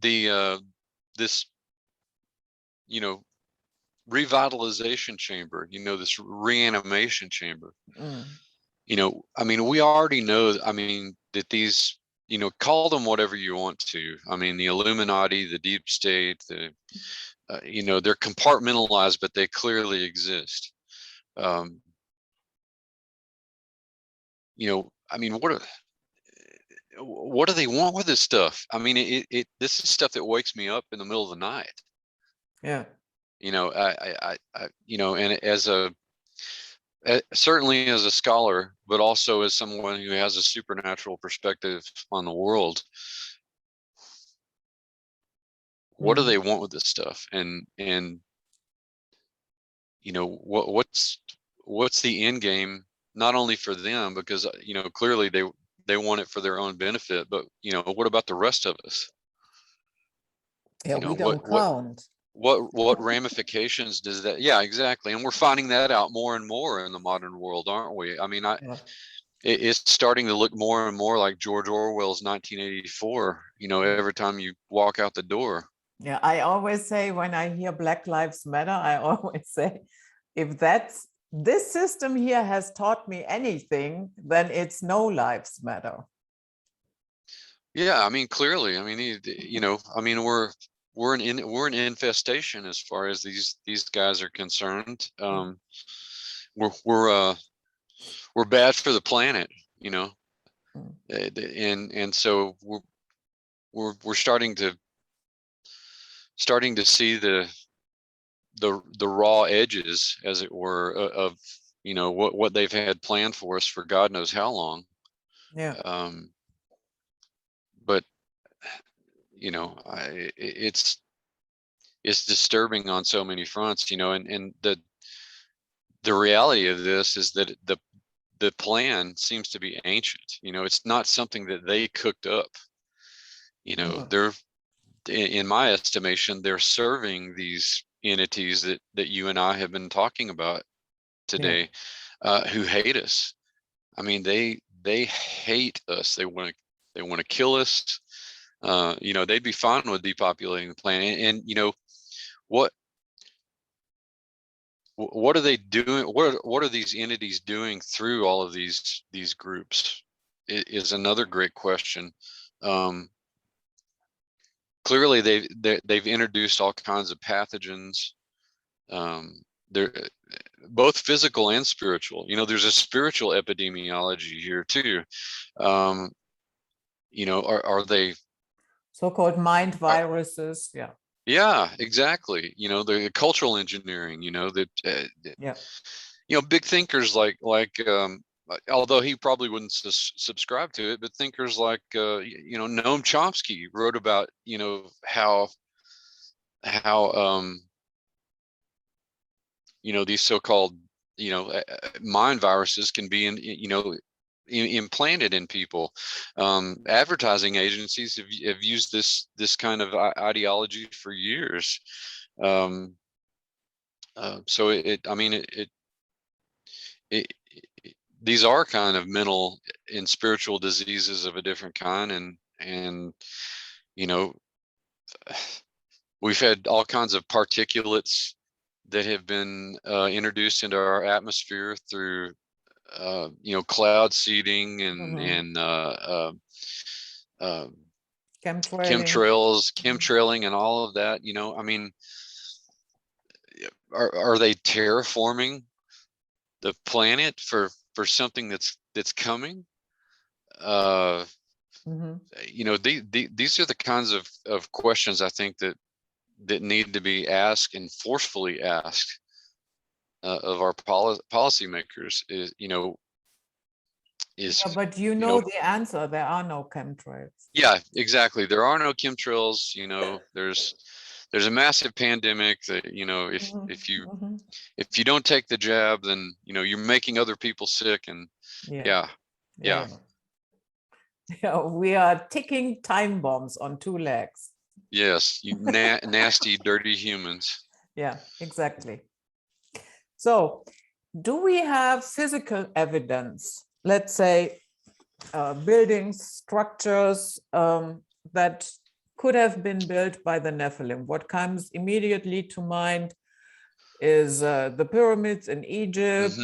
this, you know, revitalization chamber, you know, this reanimation chamber. You know, I mean, we already know, I mean, that these, you know, call them whatever you want to. I mean, the Illuminati, the deep state, the, you know, they're compartmentalized, but they clearly exist. You know, I mean, what do they want with this stuff? I mean, this is stuff that wakes me up in the middle of the night. Yeah. You know, I you know, and certainly as a scholar, but also as someone who has a supernatural perspective on the world, what do they want with this stuff? And you know, what's the end game, not only for them, because, you know, clearly they want it for their own benefit, but, you know, what about the rest of us? Yeah, you know, we don't count. What ramifications does that? Yeah, exactly. And we're finding that out more and more in the modern world, aren't we? I mean, it's starting to look more and more like George Orwell's 1984, you know, every time you walk out the door. Yeah, I always say, when I hear Black Lives Matter, I always say, if that's this system here has taught me anything, then it's no lives matter. Yeah, I mean, clearly, I mean, you know, I mean, we're an infestation as far as these guys are concerned. We're we're bad for the planet, you know, and so we're starting to see the raw edges, as it were, of you know what they've had planned for us for God knows how long. Yeah. But you know, it's disturbing on so many fronts, you know, and the reality of this is that the plan seems to be ancient. You know, it's not something that they cooked up. You know, they're, in my estimation, they're serving these entities that you and I have been talking about today, who hate us. I mean, they hate us. They want to kill us. You know, they'd be fine with depopulating the planet. And you know, what are they doing? What are these entities doing through all of these groups? Is another great question. Clearly, they've introduced all kinds of pathogens. They're both physical and spiritual. You know, there's a spiritual epidemiology here too. You know, are they so-called mind viruses? Yeah. Yeah, exactly. You know, the cultural engineering. You know that. Yeah. You know, big thinkers like although he probably wouldn't subscribe to it, but thinkers like you know, Noam Chomsky wrote about, you know, how you know, these so-called, you know, mind viruses can be you know, implanted in people. Advertising agencies have used this kind of ideology for years. So I mean, it these are kind of mental and spiritual diseases of a different kind, and you know, we've had all kinds of particulates that have been introduced into our atmosphere through you know, cloud seeding and chemtrailing and all of that. You know, I mean, are they terraforming the planet for something that's coming? You know, these are the kinds of questions I think that need to be asked, and forcefully asked, of our policymakers. Is, you know, but you know the answer. There are no chemtrails. Yeah, exactly. There are no chemtrails. You know, there's a massive pandemic that, you know, if you don't take the jab, then, you know, you're making other people sick. And yeah. We are ticking time bombs on two legs. Yes, you nasty, dirty humans. Yeah, exactly. So, do we have physical evidence, let's say buildings, structures that could have been built by the Nephilim? What comes immediately to mind is the pyramids in Egypt,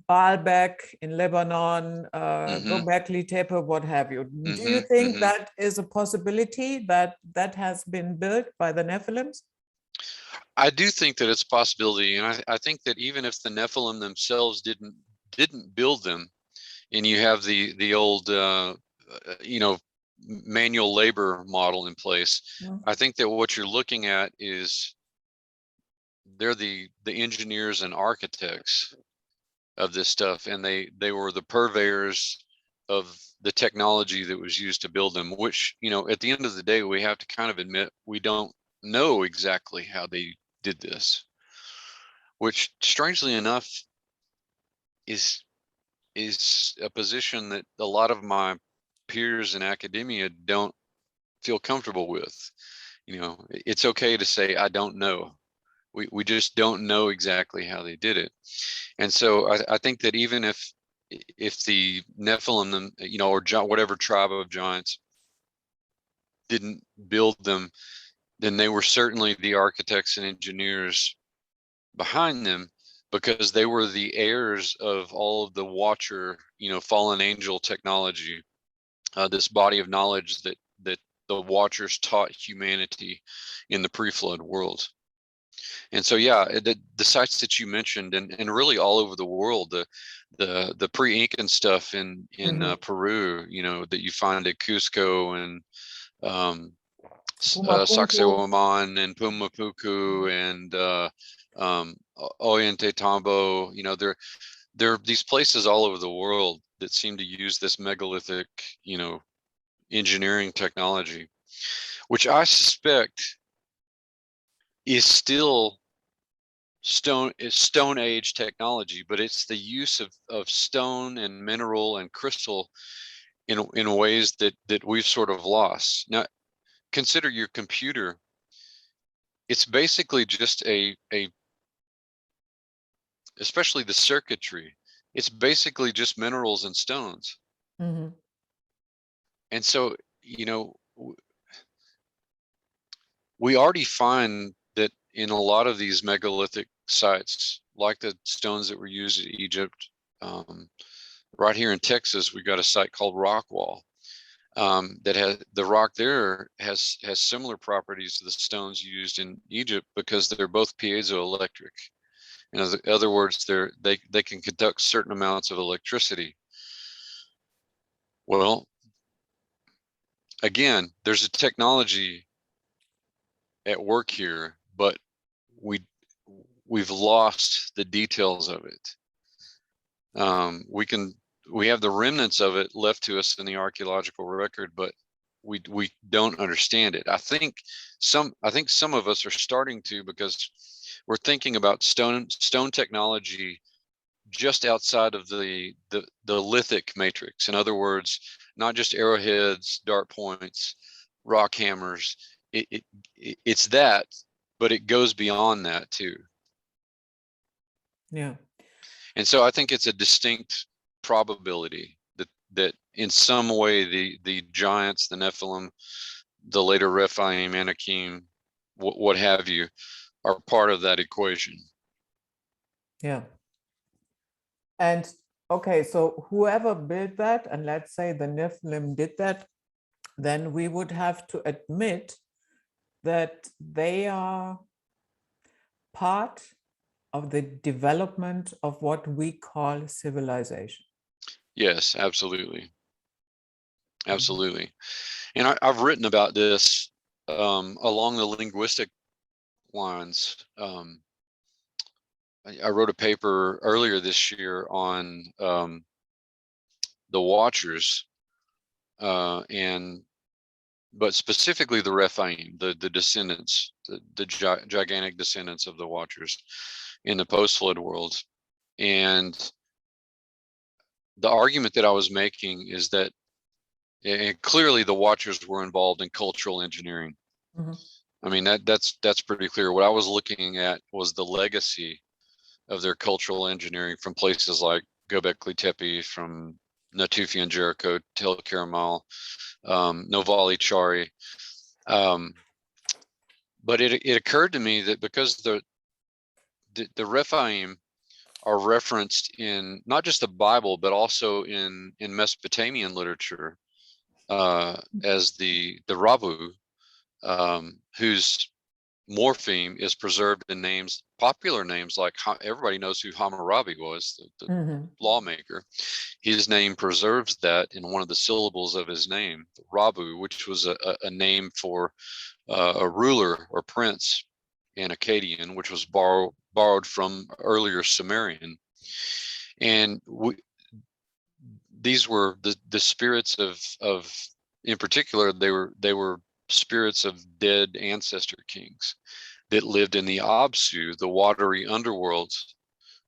Baalbek in Lebanon, Göbekli Tepe, what have you. Do you think that is a possibility that has been built by the Nephilims? I do think that it's a possibility, and I think that even if the Nephilim themselves didn't build them, and you have the old you know, manual labor model in place, I think that what you're looking at is they're the engineers and architects of this stuff, and they were the purveyors of the technology that was used to build them, which, you know, at the end of the day, we have to kind of admit we don't know exactly how they did this, which strangely enough is a position that a lot of my peers in academia don't feel comfortable with. You know, it's okay to say I don't know. We just don't know exactly how they did it. And so I think that even if the Nephilim, you know, or whatever tribe of giants didn't build them, then they were certainly the architects and engineers behind them. because they were the heirs of all of the Watcher, fallen angel technology, this body of knowledge that the Watchers taught humanity in the pre-flood world. And so, yeah, the sites that you mentioned, and really all over the world, the pre-Incan stuff in Peru, that you find at Cusco and Sacsayhuaman and Pumapuku and Ollantaytambo. There are these places all over the world that seem to use this megalithic, engineering technology, which I suspect is still Stone Age technology, but it's the use of stone and mineral and crystal in ways that we've sort of lost. Now, consider your computer. It's basically just especially the circuitry, it's basically just minerals and stones. And so, we already find that in a lot of these megalithic sites, like the stones that were used in Egypt, right here in Texas, we got a site called Rockwall, that has the rock there has similar properties to the stones used in Egypt because they're both piezoelectric. In other words, they can conduct certain amounts of electricity. Well, again, there's a technology at work here, but we've lost the details of it. We have the remnants of it left to us in the archaeological record, but we don't understand it. I think some of us are starting to, because we're thinking about stone technology just outside of the lithic matrix. In other words, not just arrowheads, dart points, rock hammers. It's that, but it goes beyond that too. Yeah. And so I think it's a distinct probability that in some way the giants, the Nephilim, the later Raphaim Annakim, what have you, are part of that equation. Yeah. And okay, so whoever built that, and let's say the Nephilim did that, then we would have to admit that they are part of the development of what we call civilization. Yes, absolutely. Absolutely. And I've written about this along the linguistic lines. I wrote a paper earlier this year on the Watchers, but specifically the Rephaim, the descendants, the gigantic descendants of the Watchers in the post-flood world. And the argument that I was making is that clearly the Watchers were involved in cultural engineering. I mean, that's pretty clear. What I was looking at was the legacy of their cultural engineering from places like Göbekli Tepe, from Natufi and Jericho, Tel Karamal, Novali Chari. But it occurred to me that because the Rephaim are referenced in not just the Bible, but also in Mesopotamian literature as the Rabu, whose morpheme is preserved in names, popular names, like everybody knows who Hammurabi was, the lawmaker. His name preserves that in one of the syllables of his name, Rabu, which was a name for a ruler or prince in Akkadian, which was borrowed from earlier Sumerian. And these were the spirits of in particular, they were spirits of dead ancestor kings that lived in the Absu, the watery underworld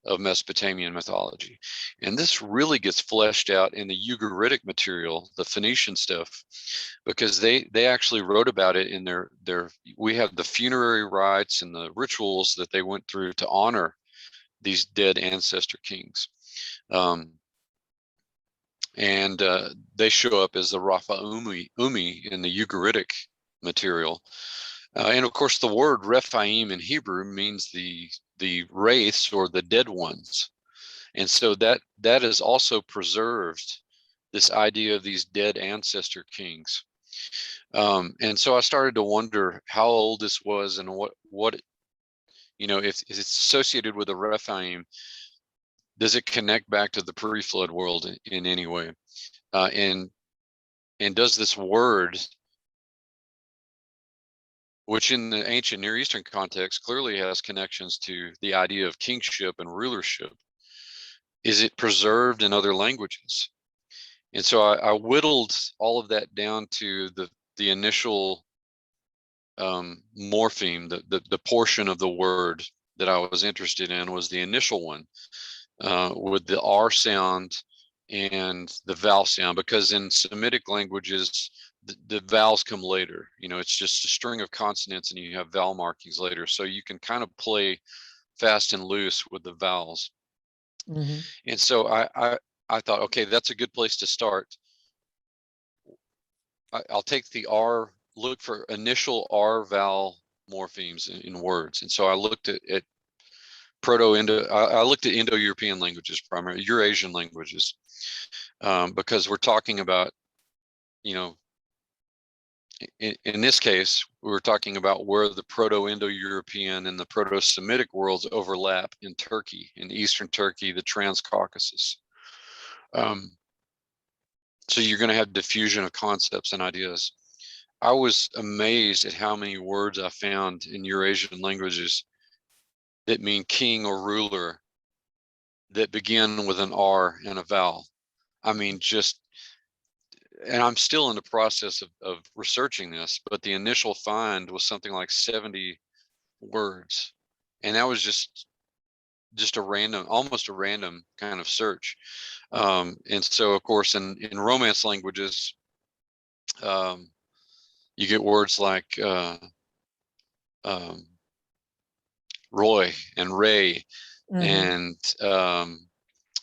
of Mesopotamian mythology. And this really gets fleshed out in the Ugaritic material, the Phoenician stuff, because they actually wrote about it in their we have the funerary rites and the rituals that they went through to honor these dead ancestor kings. And they show up as the Raphaim in the Ugaritic material. And of course, the word Rephaim in Hebrew means the the wraiths or the dead ones. And so that is also preserved, this idea of these dead ancestor kings. And so I started to wonder how old this was, and what if it's associated with the Rephaim, does it connect back to the pre-flood world in any way? And does this word, which in the ancient Near Eastern context clearly has connections to the idea of kingship and rulership, is it preserved in other languages? And so I whittled all of that down to the initial morpheme, the portion of the word that I was interested in was the initial one, with the R sound and the vowel sound, because in Semitic languages, the vowels come later. It's just a string of consonants and you have vowel markings later. So you can kind of play fast and loose with the vowels. Mm-hmm. And so I thought, okay, that's a good place to start. I'll take the R, look for initial R vowel morphemes in words. And so I looked at I looked at Indo-European languages, primarily Eurasian languages, because we're talking about, in this case, we were talking about where the Proto-Indo-European and the Proto-Semitic worlds overlap in Turkey, in Eastern Turkey, the Trans-Caucasus. So you're going to have diffusion of concepts and ideas. I was amazed at how many words I found in Eurasian languages that mean king or ruler that begin with an R and a vowel. I mean, and I'm still in the process of researching this, but the initial find was something like 70 words. And that was just almost a random kind of search. And so, of course, in Romance languages, you get words like Roy and Ray, mm-hmm. and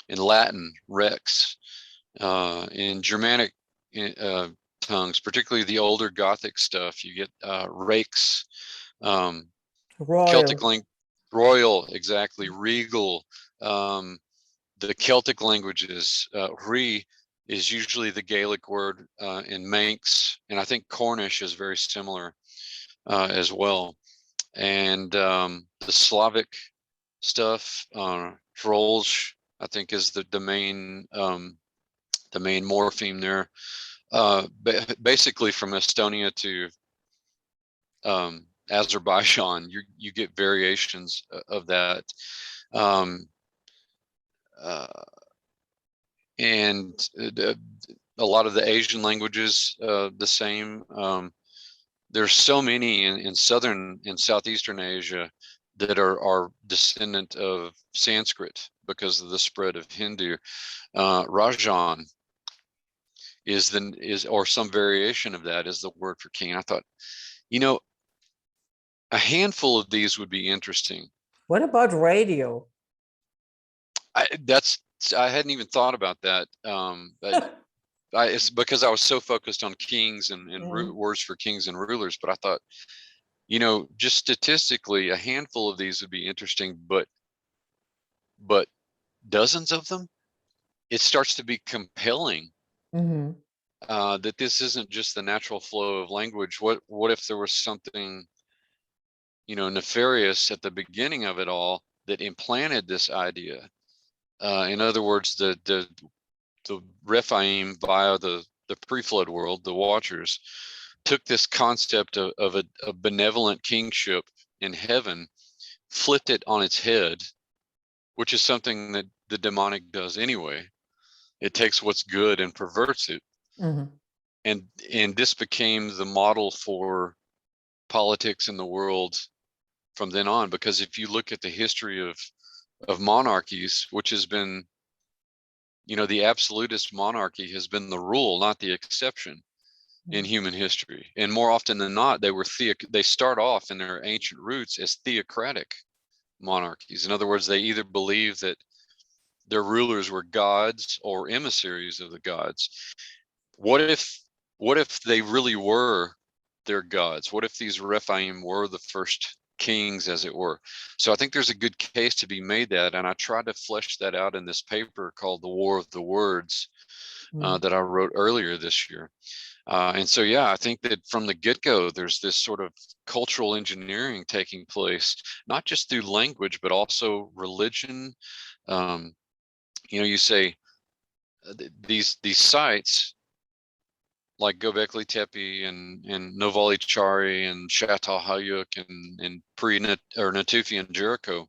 in Latin, Rex. In Germanic tongues, particularly the older Gothic stuff, you get rakes, Royal. Celtic royal, exactly, regal. The Celtic languages, Ri is usually the Gaelic word in Manx, and I think Cornish is very similar as well. And the Slavic stuff, Drolj, I think, is the main morpheme there. Basically, from Estonia to Azerbaijan, you get variations of that. And a lot of the Asian languages, the same. There's so many in Southern and Southeastern Asia that are descendant of Sanskrit because of the spread of Hindu. Rajan or some variation of that is the word for king. I thought, a handful of these would be interesting. What about radio? I hadn't even thought about that. It's because I was so focused on kings and words for kings and rulers, but I thought, just statistically, a handful of these would be interesting, but dozens of them, it starts to be compelling. Mm-hmm. That this isn't just the natural flow of language. What if there was something, nefarious at the beginning of it all that implanted this idea? In other words, the Rephaim via the pre-flood world, the Watchers, took this concept of a benevolent kingship in heaven, flipped it on its head, which is something that the demonic does anyway. It takes what's good and perverts it. Mm-hmm. And this became the model for politics in the world from then on, because if you look at the history of monarchies, which has been, the absolutist monarchy has been the rule, not the exception in human history. And more often than not, they start off in their ancient roots as theocratic monarchies. In other words, they either believe that their rulers were gods or emissaries of the gods. What if they really were their gods? What if these Rephaim were the first kings, as it were. So I think there's a good case to be made that, and I tried to flesh that out in this paper called The War of the Words that I wrote earlier this year. And so, yeah, I think that from the get-go, there's this sort of cultural engineering taking place, not just through language, but also religion. You say these sites like Gobekli Tepe and Novali Chari and Çatalhöyük and Natufi and Jericho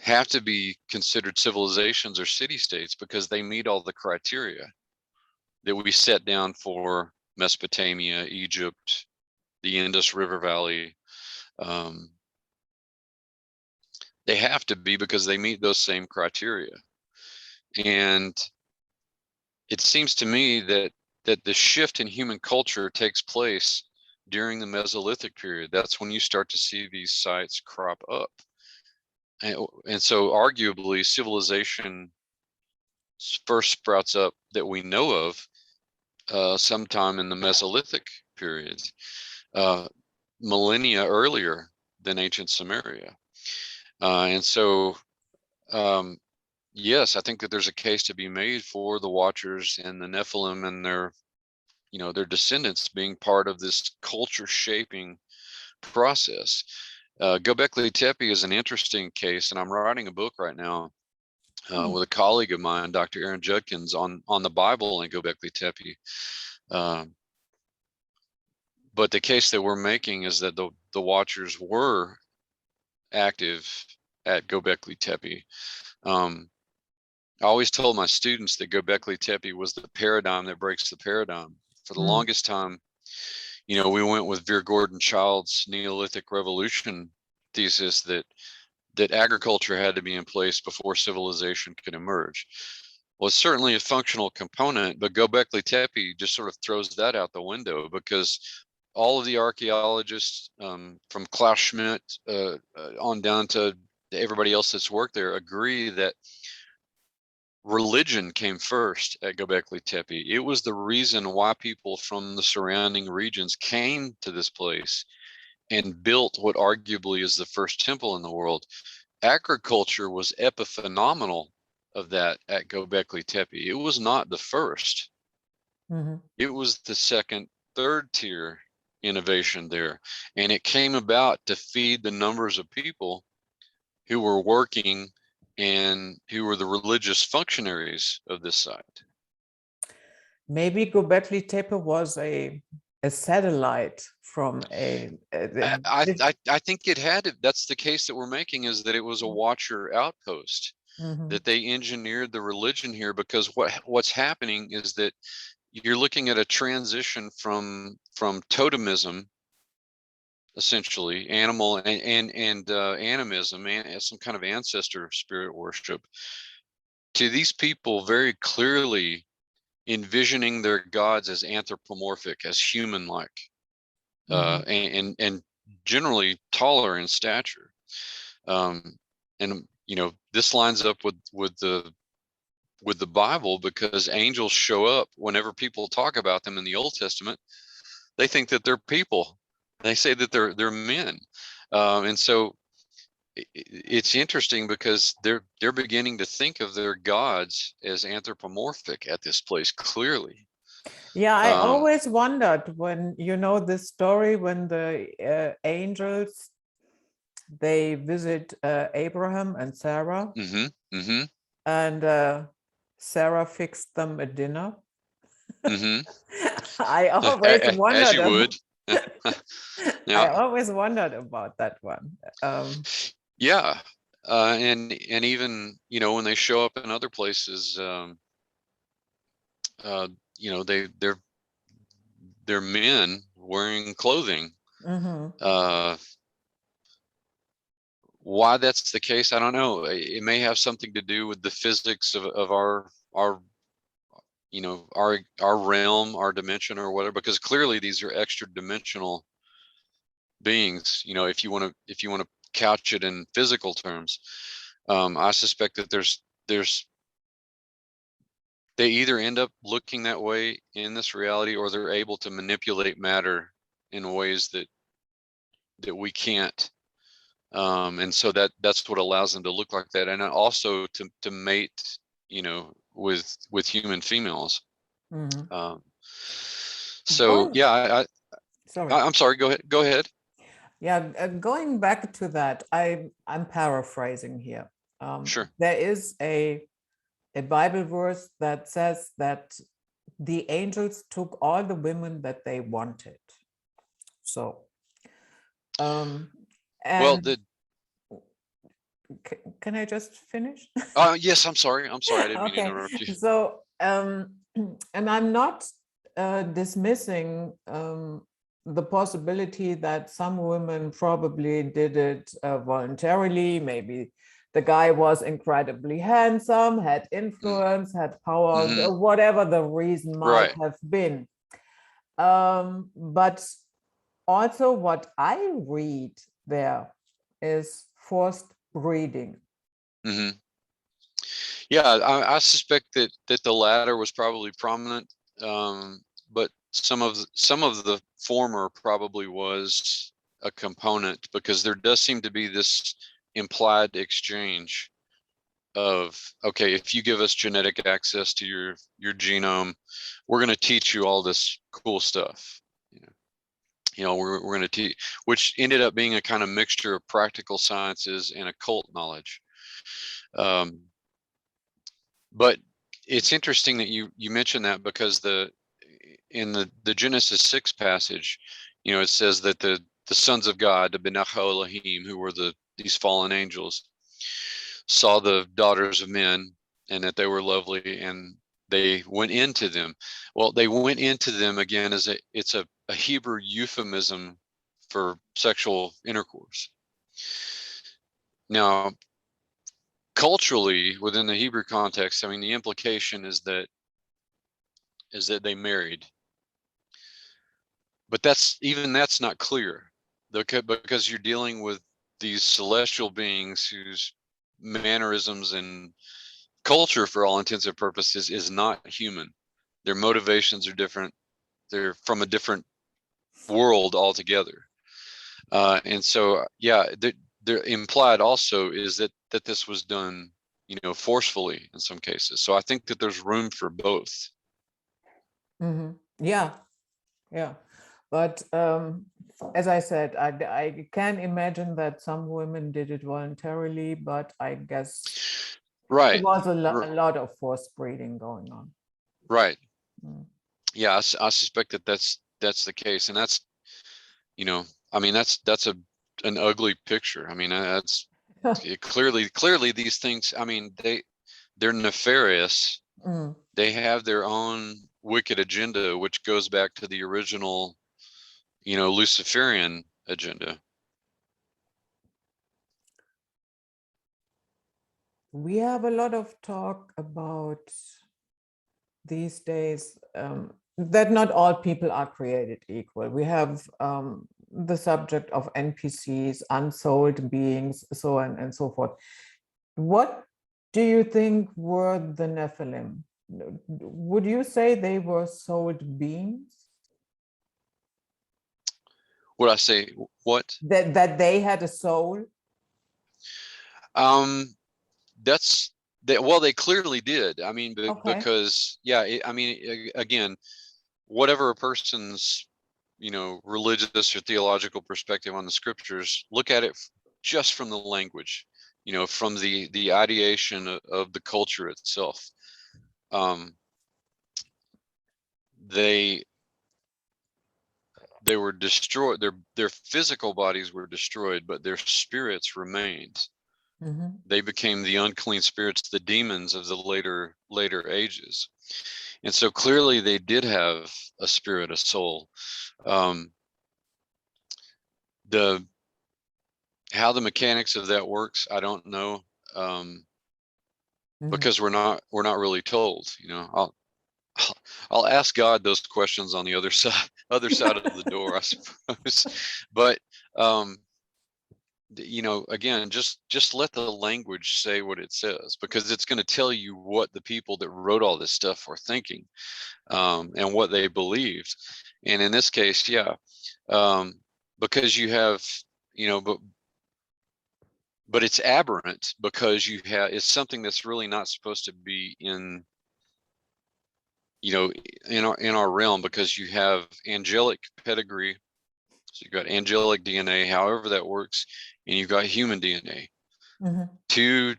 have to be considered civilizations or city-states because they meet all the criteria that we set down for Mesopotamia, Egypt, the Indus River Valley. They have to be because they meet those same criteria. And it seems to me that the shift in human culture takes place during the Mesolithic period. That's when you start to see these sites crop up. And so arguably civilization first sprouts up that we know of sometime in the Mesolithic period, millennia earlier than ancient Samaria. And so, yes, I think that there's a case to be made for the Watchers and the Nephilim and their descendants being part of this culture shaping process. Gobekli Tepe is an interesting case, and I'm writing a book right now with a colleague of mine, Dr. Aaron Judkins, on the Bible and Gobekli Tepe. But the case that we're making is that the Watchers were active at Gobekli Tepe. I always told my students that Gobekli Tepe was the paradigm that breaks the paradigm. For the longest time, we went with Veer Gordon Child's Neolithic Revolution thesis that agriculture had to be in place before civilization could emerge. Well, it's certainly a functional component, but Gobekli Tepe just sort of throws that out the window because all of the archaeologists, from Klaus Schmidt on down to everybody else that's worked there, agree that religion came first at Gobekli Tepe. It was the reason why people from the surrounding regions came to this place and built what arguably is the first temple in the world. Agriculture was epiphenomenal of that at Gobekli Tepe. It was not the first. It was the second, third tier innovation there. And it came about to feed the numbers of people who were working and who were the religious functionaries of this site. Maybe Göbekli Tepe was a satellite from I think it had to. That's the case that we're making, is that it was a Watcher outpost, that they engineered the religion here, because what's happening is that you're looking at a transition from totemism, essentially animal and animism, and some kind of ancestor spirit worship, to these people very clearly envisioning their gods as anthropomorphic, as human-like, and generally taller in stature. And this lines up with the Bible, because angels show up whenever people talk about them in the Old Testament. They think that they're people. They say that they're men, and so it's interesting because they're beginning to think of their gods as anthropomorphic at this place, clearly. Yeah, I always wondered when, this story, when the angels, they visit Abraham and Sarah, and Sarah fixed them a dinner. I always wondered. As you would. I always wondered about that one. Yeah, and even when they show up in other places, they're men wearing clothing. Why that's the case, I don't know. It may have something to do with the physics of our realm, our dimension, or whatever, because clearly these are extra dimensional beings. If you want to couch it in physical terms, I suspect that they either end up looking that way in this reality, or they're able to manipulate matter in ways that we can't. And so that's what allows them to look like that, and also to mate, with human females. So yeah, Sorry. I'm sorry. Go ahead. Yeah, going back to that, I'm paraphrasing here. Sure. There is a Bible verse that says that the angels took all the women that they wanted. So, and Well, can I just finish? Yes, I'm sorry. I didn't mean to interrupt you. So, and I'm not dismissing the possibility that some women probably did it voluntarily. Maybe the guy was incredibly handsome, had influence, had power, whatever the reason might have been. But also what I read there is forced breeding. Yeah, I suspect that the latter was probably prominent, but some of the former probably was a component, because there does seem to be this implied exchange of, okay, if you give us genetic access to your genome, we're going to teach you all this cool stuff. We're going to teach, which ended up being a kind of mixture of practical sciences and occult knowledge. But it's interesting that you mentioned that, because in the Genesis 6 passage, it says that the sons of God, the Benach Elohim, who were these fallen angels, saw the daughters of men and that they were lovely, and they went into them. Well, they went into them, again, it's a Hebrew euphemism for sexual intercourse. Now, culturally, within the Hebrew context, I mean, the implication is that they married, but that's not clear, because you're dealing with these celestial beings whose mannerisms and culture, for all intents and purposes, is not human. Their motivations are different. They're from a different world altogether. And so, yeah, they're implied also is that this was done, forcefully in some cases. So I think that there's room for both. Yeah. But as I said, I can imagine that some women did it voluntarily, but I guess there was a lot of forced breeding going on. Right. Yeah, I suspect that that's the case, and that's, I mean, that's an ugly picture. I mean, that's clearly these things, I mean, they're nefarious. They have their own wicked agenda, which goes back to the original, Luciferian agenda. We have a lot of talk about these days that not all people are created equal. We have the subject of NPCs, unsouled beings, so on and so forth. What do you think were the Nephilim? Would you say they were souled beings? Would I say what? That they had a soul? Well, they clearly did. I mean, because, yeah, I mean, again, whatever a person's, religious or theological perspective on the scriptures, look at it just from the language, from the ideation of the culture itself. They were destroyed. Their physical bodies were destroyed, but their spirits remained. They became the unclean spirits, the demons of the later ages. And so clearly they did have a spirit, a soul. How the mechanics of that works, I don't know, because we're not really told. I'll ask God those questions on the other side of the door, I suppose. But again, just let the language say what it says, because it's going to tell you what the people that wrote all this stuff were thinking, and what they believed. And in this case, yeah, because you have but it's aberrant because it's something that's really not supposed to be in our realm, because you have angelic pedigree. So you've got angelic DNA, however that works, and you've got human DNA. Mm-hmm. Two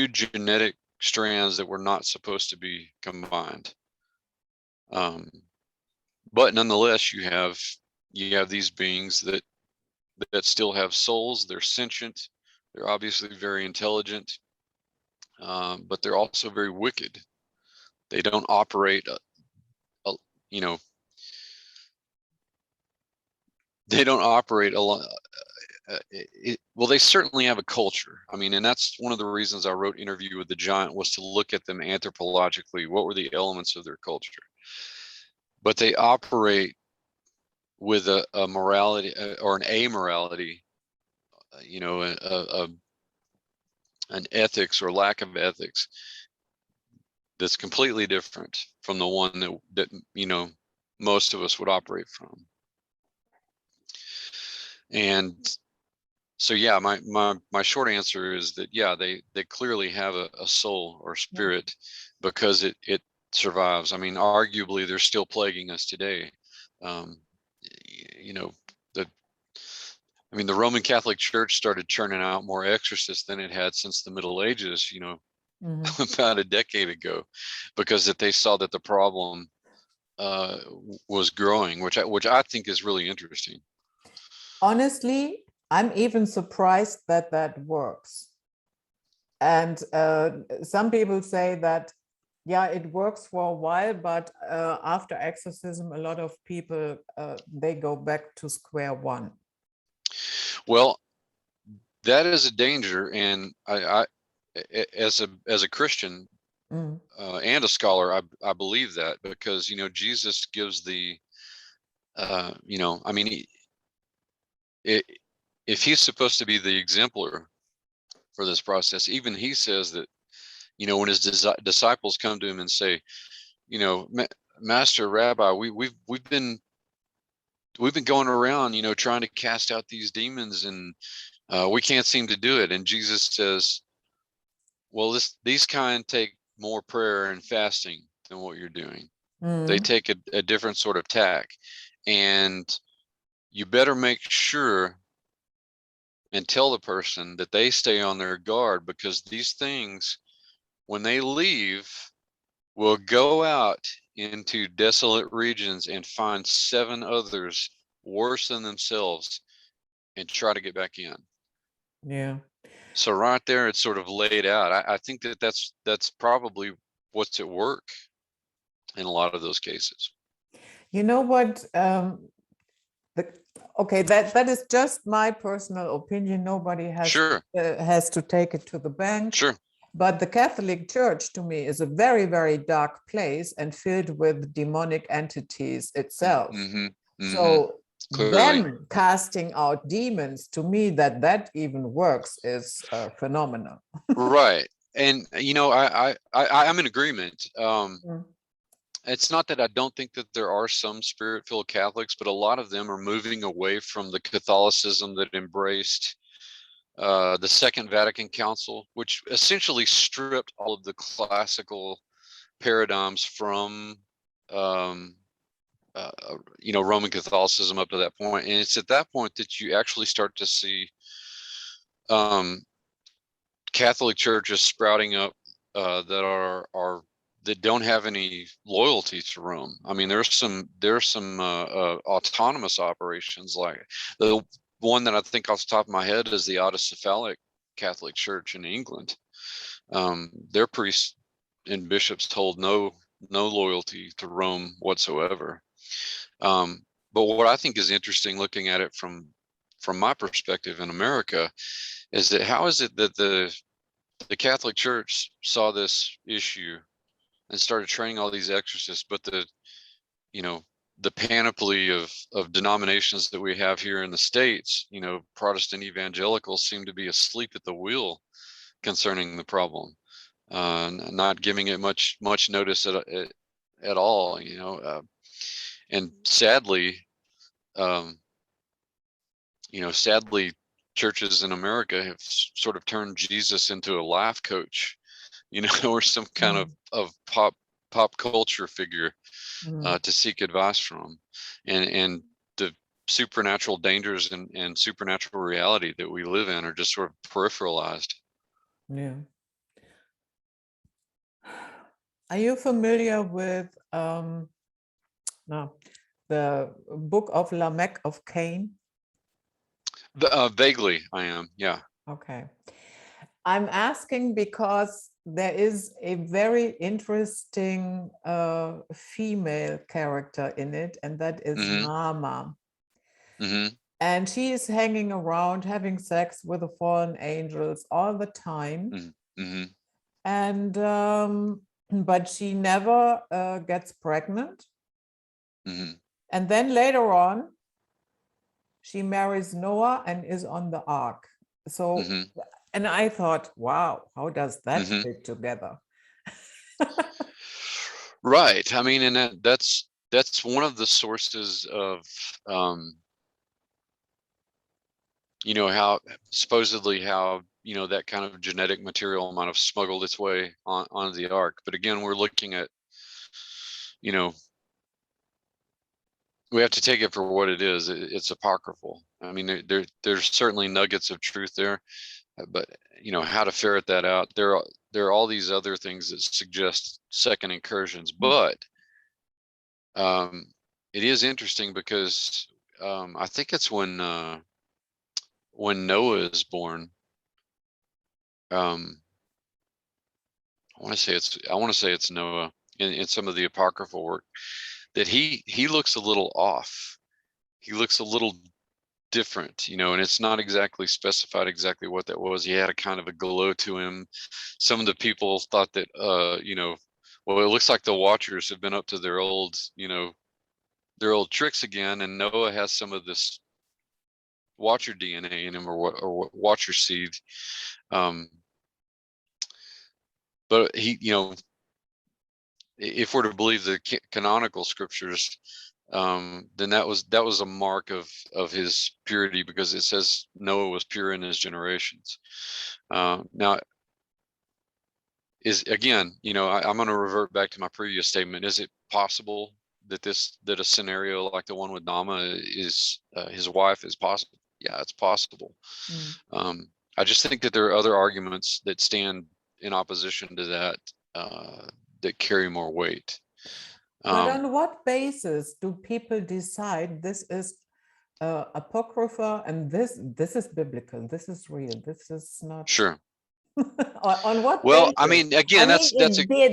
genetic strands that were not supposed to be combined. But nonetheless, you have these beings that still have souls. They're sentient. They're obviously very intelligent, but they're also very wicked. They don't operate, they don't operate well, they certainly have a culture. I mean, and that's one of the reasons I wrote Interview with the Giant, was to look at them anthropologically. What were the elements of their culture? But they operate with a morality, or an amorality, an ethics or lack of ethics that's completely different from the one that most of us would operate from. And so, yeah, my short answer is that, yeah, they clearly have a soul or spirit, because it survives. I mean, arguably they're still plaguing us today. The Roman Catholic Church started churning out more exorcists than it had since the Middle Ages, Mm-hmm. about a decade ago, because that they saw that the problem was growing, which I think is really interesting. Honestly, I'm even surprised that works. And some people say that, yeah, it works for a while, but after exorcism, a lot of people, they go back to square one. Well, that is a danger, and I as a Christian and a scholar, I believe that, because Jesus gives the if he's supposed to be the exemplar for this process, even he says that when his disciples come to him and say, Master, Rabbi, we've been going around trying to cast out these demons, and we can't seem to do it. And Jesus says, well, these kind take more prayer and fasting than what you're doing. They take a different sort of tack, and you better make sure and tell the person that they stay on their guard, because these things, when they leave, will go out into desolate regions and find 7 others worse than themselves and try to get back in. Yeah. So right there, it's sort of laid out. I think that's probably what's at work in a lot of those cases. You know what? Okay, that is just my personal opinion. Nobody has has to take it to the bank. Sure. But the Catholic Church, to me, is a very, very dark place and filled with demonic entities itself. So them casting out demons, to me, that even works, is phenomenal. Right. And I'm in agreement. It's not that I don't think that there are some spirit-filled Catholics, but a lot of them are moving away from the Catholicism that embraced the Second Vatican Council, which essentially stripped all of the classical paradigms from Roman Catholicism up to that point. And it's at that point that you actually start to see Catholic churches sprouting up that don't have any loyalty to Rome. I mean, there's some autonomous operations, like the one that I think off the top of my head is the Autocephalic Catholic Church in England. Their priests and bishops hold no loyalty to Rome whatsoever. But what I think is interesting, looking at it from my perspective in America, is that how is it that the Catholic Church saw this issue and started training all these exorcists, but the panoply of denominations that we have here in the States, Protestant evangelicals, seem to be asleep at the wheel concerning the problem, not giving it much notice at all, and sadly, sadly, churches in America have sort of turned Jesus into a life coach, or some kind of pop culture figure to seek advice from, and the supernatural dangers and supernatural reality that we live in are just sort of peripheralized. Yeah. Are you familiar with the book of Lamech of Cain? Vaguely, I am. Yeah. Okay. I'm asking because there is a very interesting female character in it, and that is Naamah. And she is hanging around, having sex with the fallen angels all the time. And but she never gets pregnant. And then later on, she marries Noah and is on the ark. So, and I thought, wow, how does that fit together? Right. I mean, and that's one of the sources of, how supposedly how, that kind of genetic material might have smuggled its way onto the ark. But again, we're looking at, we have to take it for what it is. It's apocryphal. I mean, there's certainly nuggets of truth there, but how to ferret that out. There are all these other things that suggest second incursions, but it is interesting because I think it's when Noah is born. I want to say it's Noah in some of the apocryphal work, that he looks a little off. He looks a little different, and it's not exactly specified exactly what that was. He had a kind of a glow to him. Some of the people thought that, well, it looks like the Watchers have been up to their old tricks again, and Noah has some of this Watcher DNA in him, or Watcher seed. But he, if we're to believe the canonical scriptures, then that was a mark of his purity, because it says Noah was pure in his generations. Now, is again, I'm going to revert back to my previous statement. Is it possible that a scenario like the one with Naamah is his wife is possible? Yeah, it's possible. I just think that there are other arguments that stand in opposition to that, that carry more weight. But on what basis do people decide this is apocrypha and this is biblical, this is real, this is not? Sure. On what well basis? I mean, again,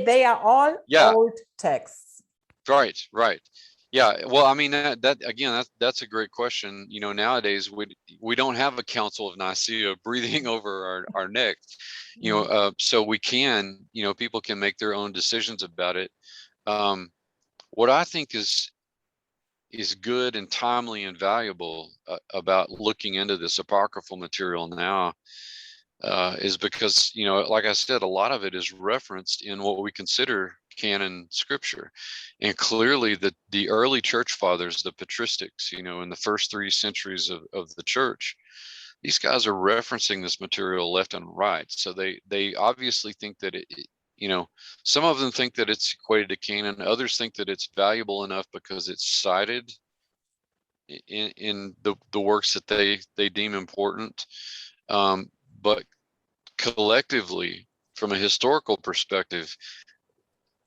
they are all old texts. Right. Yeah, well, I mean, that again, that's a great question. Nowadays we don't have a Council of Nicaea breathing over our neck, so we can, people can make their own decisions about it. What I think is good and timely and valuable about looking into this apocryphal material now, is because, like I said, a lot of it is referenced in what we consider canon scripture. And clearly the early church fathers, the patristics, in the first 3 centuries of the church, these guys are referencing this material left and right. So they obviously think that it, some of them think that it's equated to canon. Others think that it's valuable enough because it's cited in the works that they deem important. But collectively, from a historical perspective,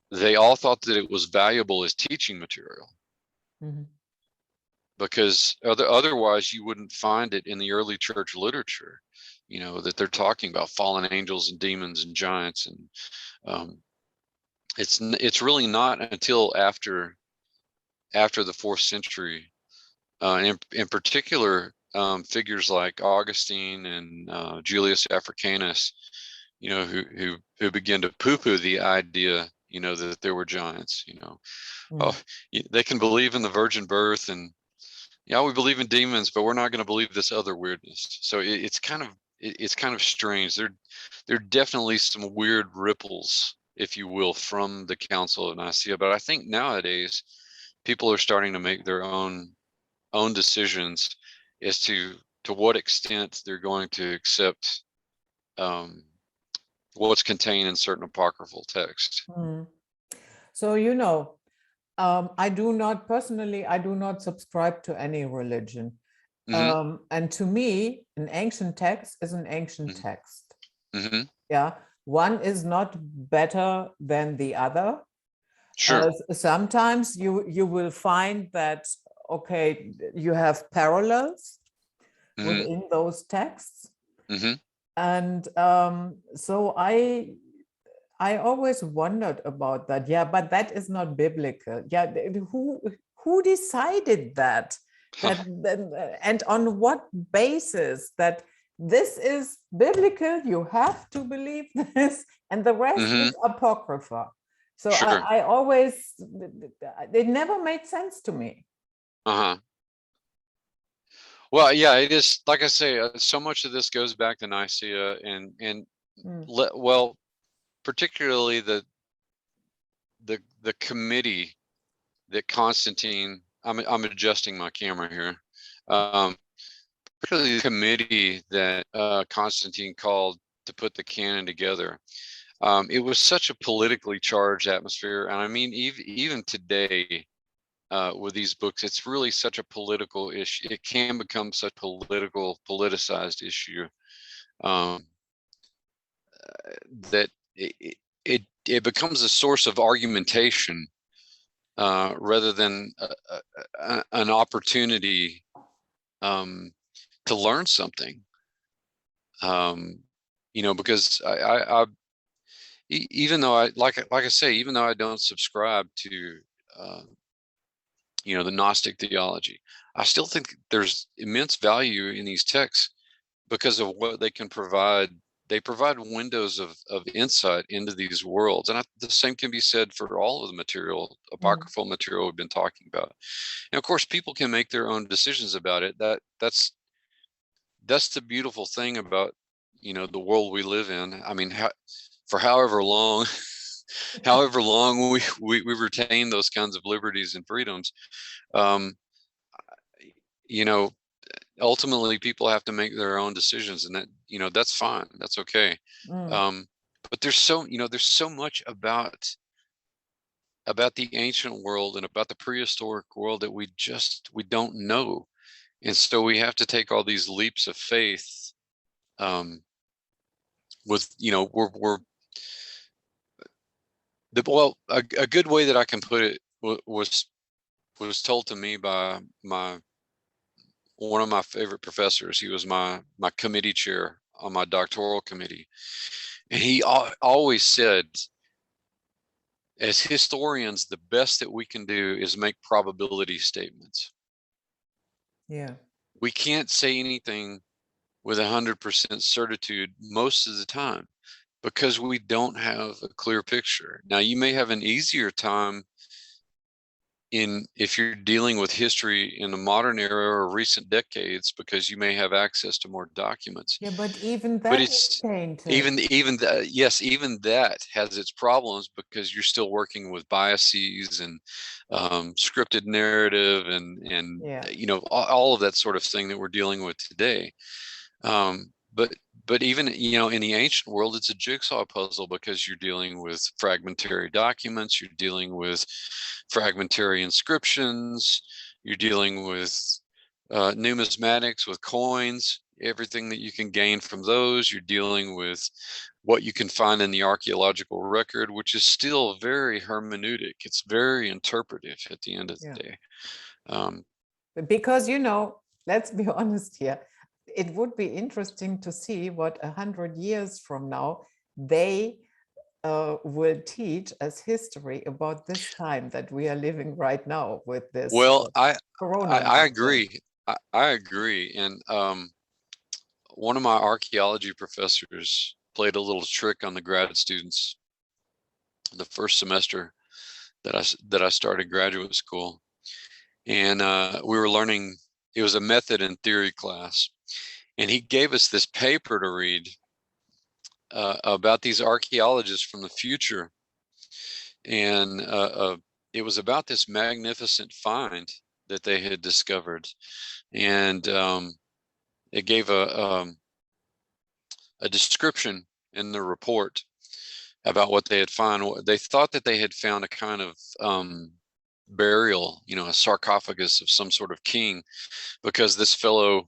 they all thought that it was valuable as teaching material, because otherwise you wouldn't find it in the early church literature, that they're talking about fallen angels and demons and giants. And it's really not until after the 4th century, in particular, figures like Augustine and Julius Africanus, who began to poo-poo the idea, that there were giants. Oh, they can believe in the virgin birth, and we believe in demons, but we're not going to believe this other weirdness. So it's kind of strange. There are definitely some weird ripples, if you will, from the Council of Nicaea. But I think nowadays people are starting to make their own decisions as to to what extent they're going to accept what's contained in certain apocryphal texts. So, I do not subscribe to any religion. And to me, an ancient text is an ancient text. Yeah, one is not better than the other. Sure. Sometimes you will find that, okay, you have parallels within those texts. And so I always wondered about that. Yeah, but that is not biblical. Yeah, who decided that? And on what basis that this is biblical? You have to believe this, and the rest is apocrypha. So sure. I always, it never made sense to me. Well, yeah, it is. Like I say, so much of this goes back to Nicaea, well, particularly the committee that Constantine. I'm adjusting my camera here. Particularly the committee that Constantine called to put the canon together. It was such a politically charged atmosphere, and I mean, even today, with these books, it's really such a political issue. It can become such a politicized issue that it becomes a source of argumentation rather than an opportunity to learn something. Because I even though like I say, even though I don't subscribe to the Gnostic theology, I still think there's immense value in these texts because of what they can provide. They provide windows of insight into these worlds, and the same can be said for all of the material, apocryphal material we've been talking about. And of course, people can make their own decisions about it. That's the beautiful thing about the world we live in. I mean, for however long we retain those kinds of liberties and freedoms, ultimately people have to make their own decisions, and that that's fine, that's okay. But there's so much about the ancient world and about the prehistoric world that we don't know, and so we have to take all these leaps of faith with a good way that I can put it was told to me by one of my favorite professors. He was my committee chair on my doctoral committee, and he always said, as historians, the best that we can do is make probability statements. Yeah, we can't say anything with 100% certitude most of the time because we don't have a clear picture. Now, you may have an easier time if you're dealing with history in the modern era or recent decades, because you may have access to more documents. Yeah, but even that is tainted. Even that has its problems, because you're still working with biases and scripted narrative and all of that sort of thing that we're dealing with today. But even in the ancient world, it's a jigsaw puzzle, because you're dealing with fragmentary documents, you're dealing with fragmentary inscriptions, you're dealing with numismatics, with coins, everything that you can gain from those. You're dealing with what you can find in the archaeological record, which is still very hermeneutic. It's very interpretive at the end of the day. Because let's be honest here. It would be interesting to see what 100 years from now they will teach as history about this time that we are living right now with this. Well, Corona. I agree. I agree. And one of my archaeology professors played a little trick on the grad students the first semester that I started graduate school, and we were learning. It was a method and theory class. And he gave us this paper to read about these archaeologists from the future. And it was about this magnificent find that they had discovered. And it gave a description in the report about what they had found. They thought that they had found a kind of burial, a sarcophagus of some sort of king, because this fellow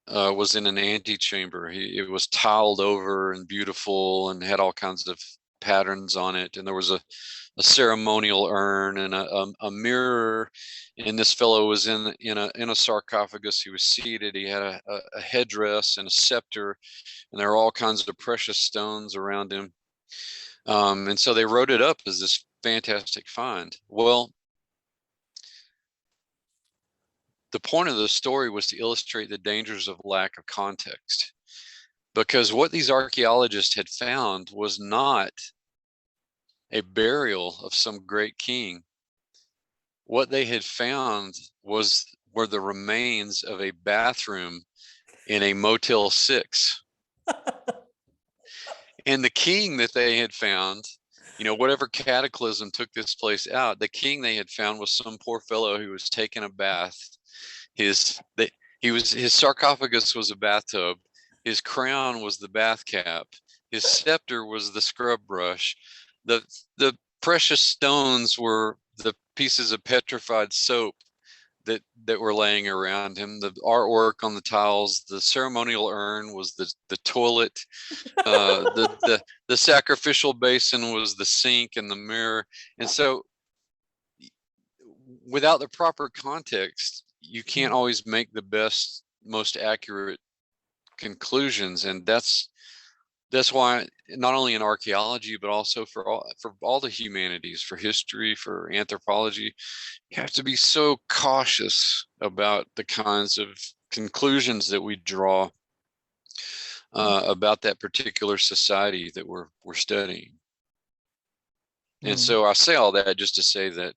was in an antechamber. It was tiled over and beautiful and had all kinds of patterns on it, and there was a ceremonial urn and a mirror, and this fellow was in a sarcophagus. He was seated. He had a headdress and a scepter, and there were all kinds of precious stones around him. And so they wrote it up as this fantastic find. Well, the point of the story was to illustrate the dangers of lack of context, because what these archaeologists had found was not a burial of some great king. What they had found were the remains of a bathroom in a Motel 6. And the king that they had found, whatever cataclysm took this place out, the king they had found was some poor fellow who was taking a bath. His sarcophagus was a bathtub. His crown was the bath cap. His scepter was the scrub brush. The precious stones were the pieces of petrified soap that were laying around him. The artwork on the tiles, the ceremonial urn was the toilet. The sacrificial basin was the sink and the mirror. And so without the proper context, you can't always make the best, most accurate conclusions. And that's why, not only in archaeology, but also for all the humanities, for history, for anthropology, you have to be so cautious about the kinds of conclusions that we draw about that particular society that we're studying. And so I say all that just to say that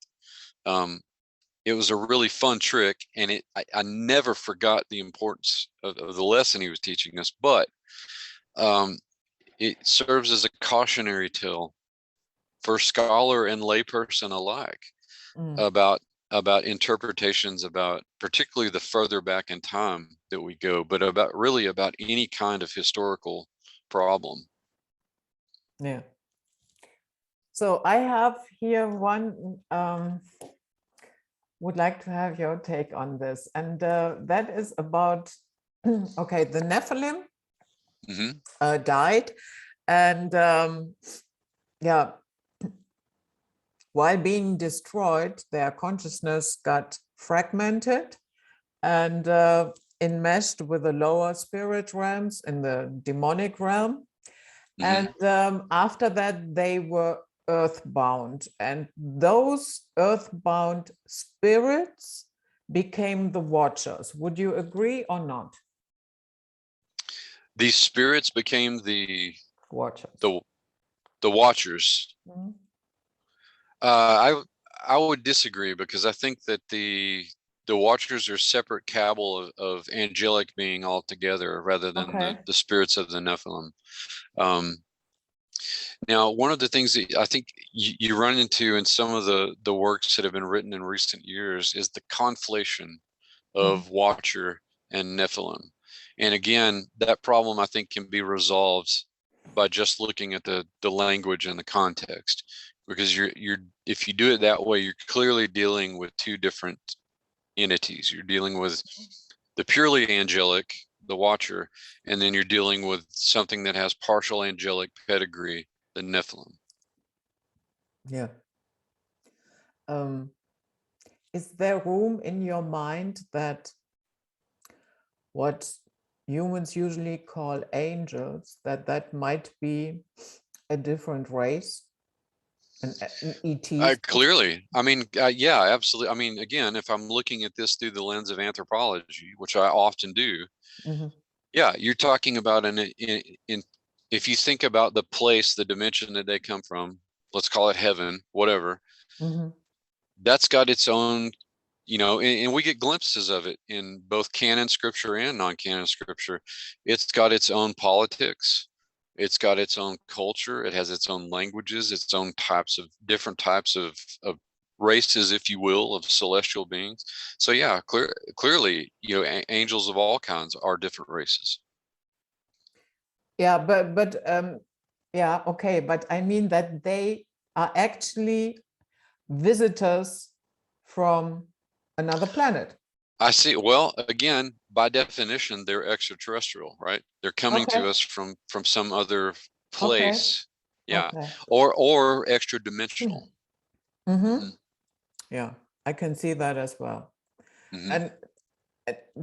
it was a really fun trick, and I never forgot the importance of the lesson he was teaching us, but it serves as a cautionary tale for scholar and layperson alike about interpretations, about particularly the further back in time that we go, but about any kind of historical problem. Yeah. So I have here one, would like to have your take on this, and that is about, okay, the Nephilim died, and yeah, while being destroyed, their consciousness got fragmented and enmeshed with the lower spirit realms in the demonic realm. And after that, they were earthbound, and those earthbound spirits became the watchers. Would you agree or not? These spirits became the watchers. The watchers. I would disagree, because I think that the watchers are separate cabal of angelic being altogether, rather than the spirits of the Nephilim. Now, one of the things that I think you run into in some of the works that have been written in recent years is the conflation of watcher and Nephilim. And again, that problem, I think, can be resolved by just looking at the language and the context, because if you do it that way, you're clearly dealing with two different entities. You're dealing with the purely angelic, the watcher, and then you're dealing with something that has partial angelic pedigree, the Nephilim. Yeah. Is there room in your mind that what humans usually call angels, that might be a different race? An ET? Clearly. I mean, yeah, absolutely. I mean, again, if I'm looking at this through the lens of anthropology, which I often do, yeah, you're talking about if you think about the place, the dimension that they come from, let's call it heaven, whatever, that's got its own, and we get glimpses of it in both canon scripture and non-canon scripture. It's got its own politics. It's got its own culture. It has its own languages, its own different types of races, if you will, of celestial beings. So yeah, clearly, you know, angels of all kinds are different races. Yeah, but yeah, okay, but I mean that they are actually visitors from another planet. I see. Well, again, by definition, they're extraterrestrial, right? They're coming Okay, to us from some other okay, place. Yeah, okay. or extra dimensional. Mm-hmm. Yeah, I can see that as well. Mm-hmm. And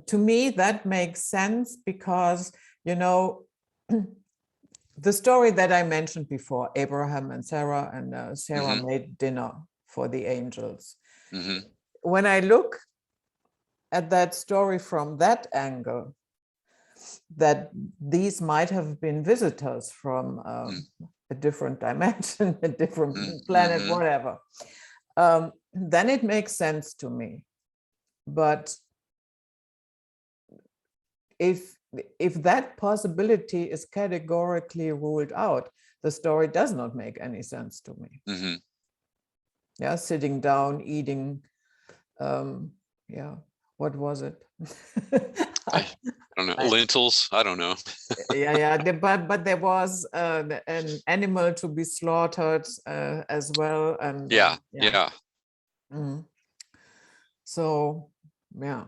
to me, that makes sense because, you know, the story that I mentioned before, Abraham and Sarah, and Sarah Mm-hmm. made dinner for the angels. Mm-hmm. When I look at that story from that angle, that these might have been visitors from a different dimension, a different planet, Mm-hmm. whatever, then it makes sense to me. But if that possibility is categorically ruled out, the story does not make any sense to me. Mm-hmm. Yeah, sitting down, eating, yeah, what was it? I don't know. Lentils. I don't know. Yeah, but there was an animal to be slaughtered as well, and Yeah. yeah. Mm. So yeah.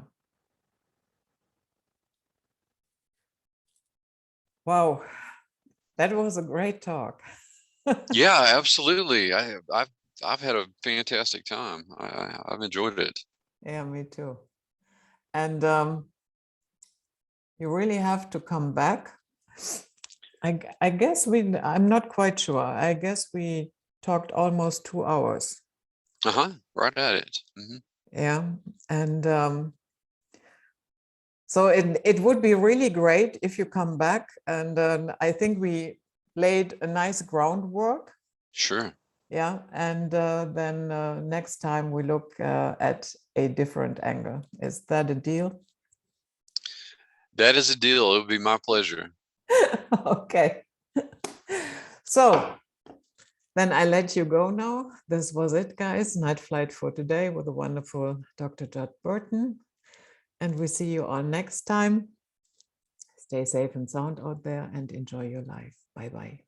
Wow, that was a great talk. Yeah, absolutely. I've had a fantastic time. I've enjoyed it. Yeah, me too. And you really have to come back. I guess I'm not quite sure. I guess we talked almost 2 hours. Right at it. Mm-hmm. Yeah. And so it would be really great if you come back. And I think we laid a nice groundwork. Sure. Yeah. And then next time we look at a different angle. Is that a deal? That is a deal. It would be my pleasure. Okay. So then I let you go now. This was it, guys. Night flight for today with the wonderful Dr. Judd Burton. And we see you all next time. Stay safe and sound out there and enjoy your life. Bye-bye.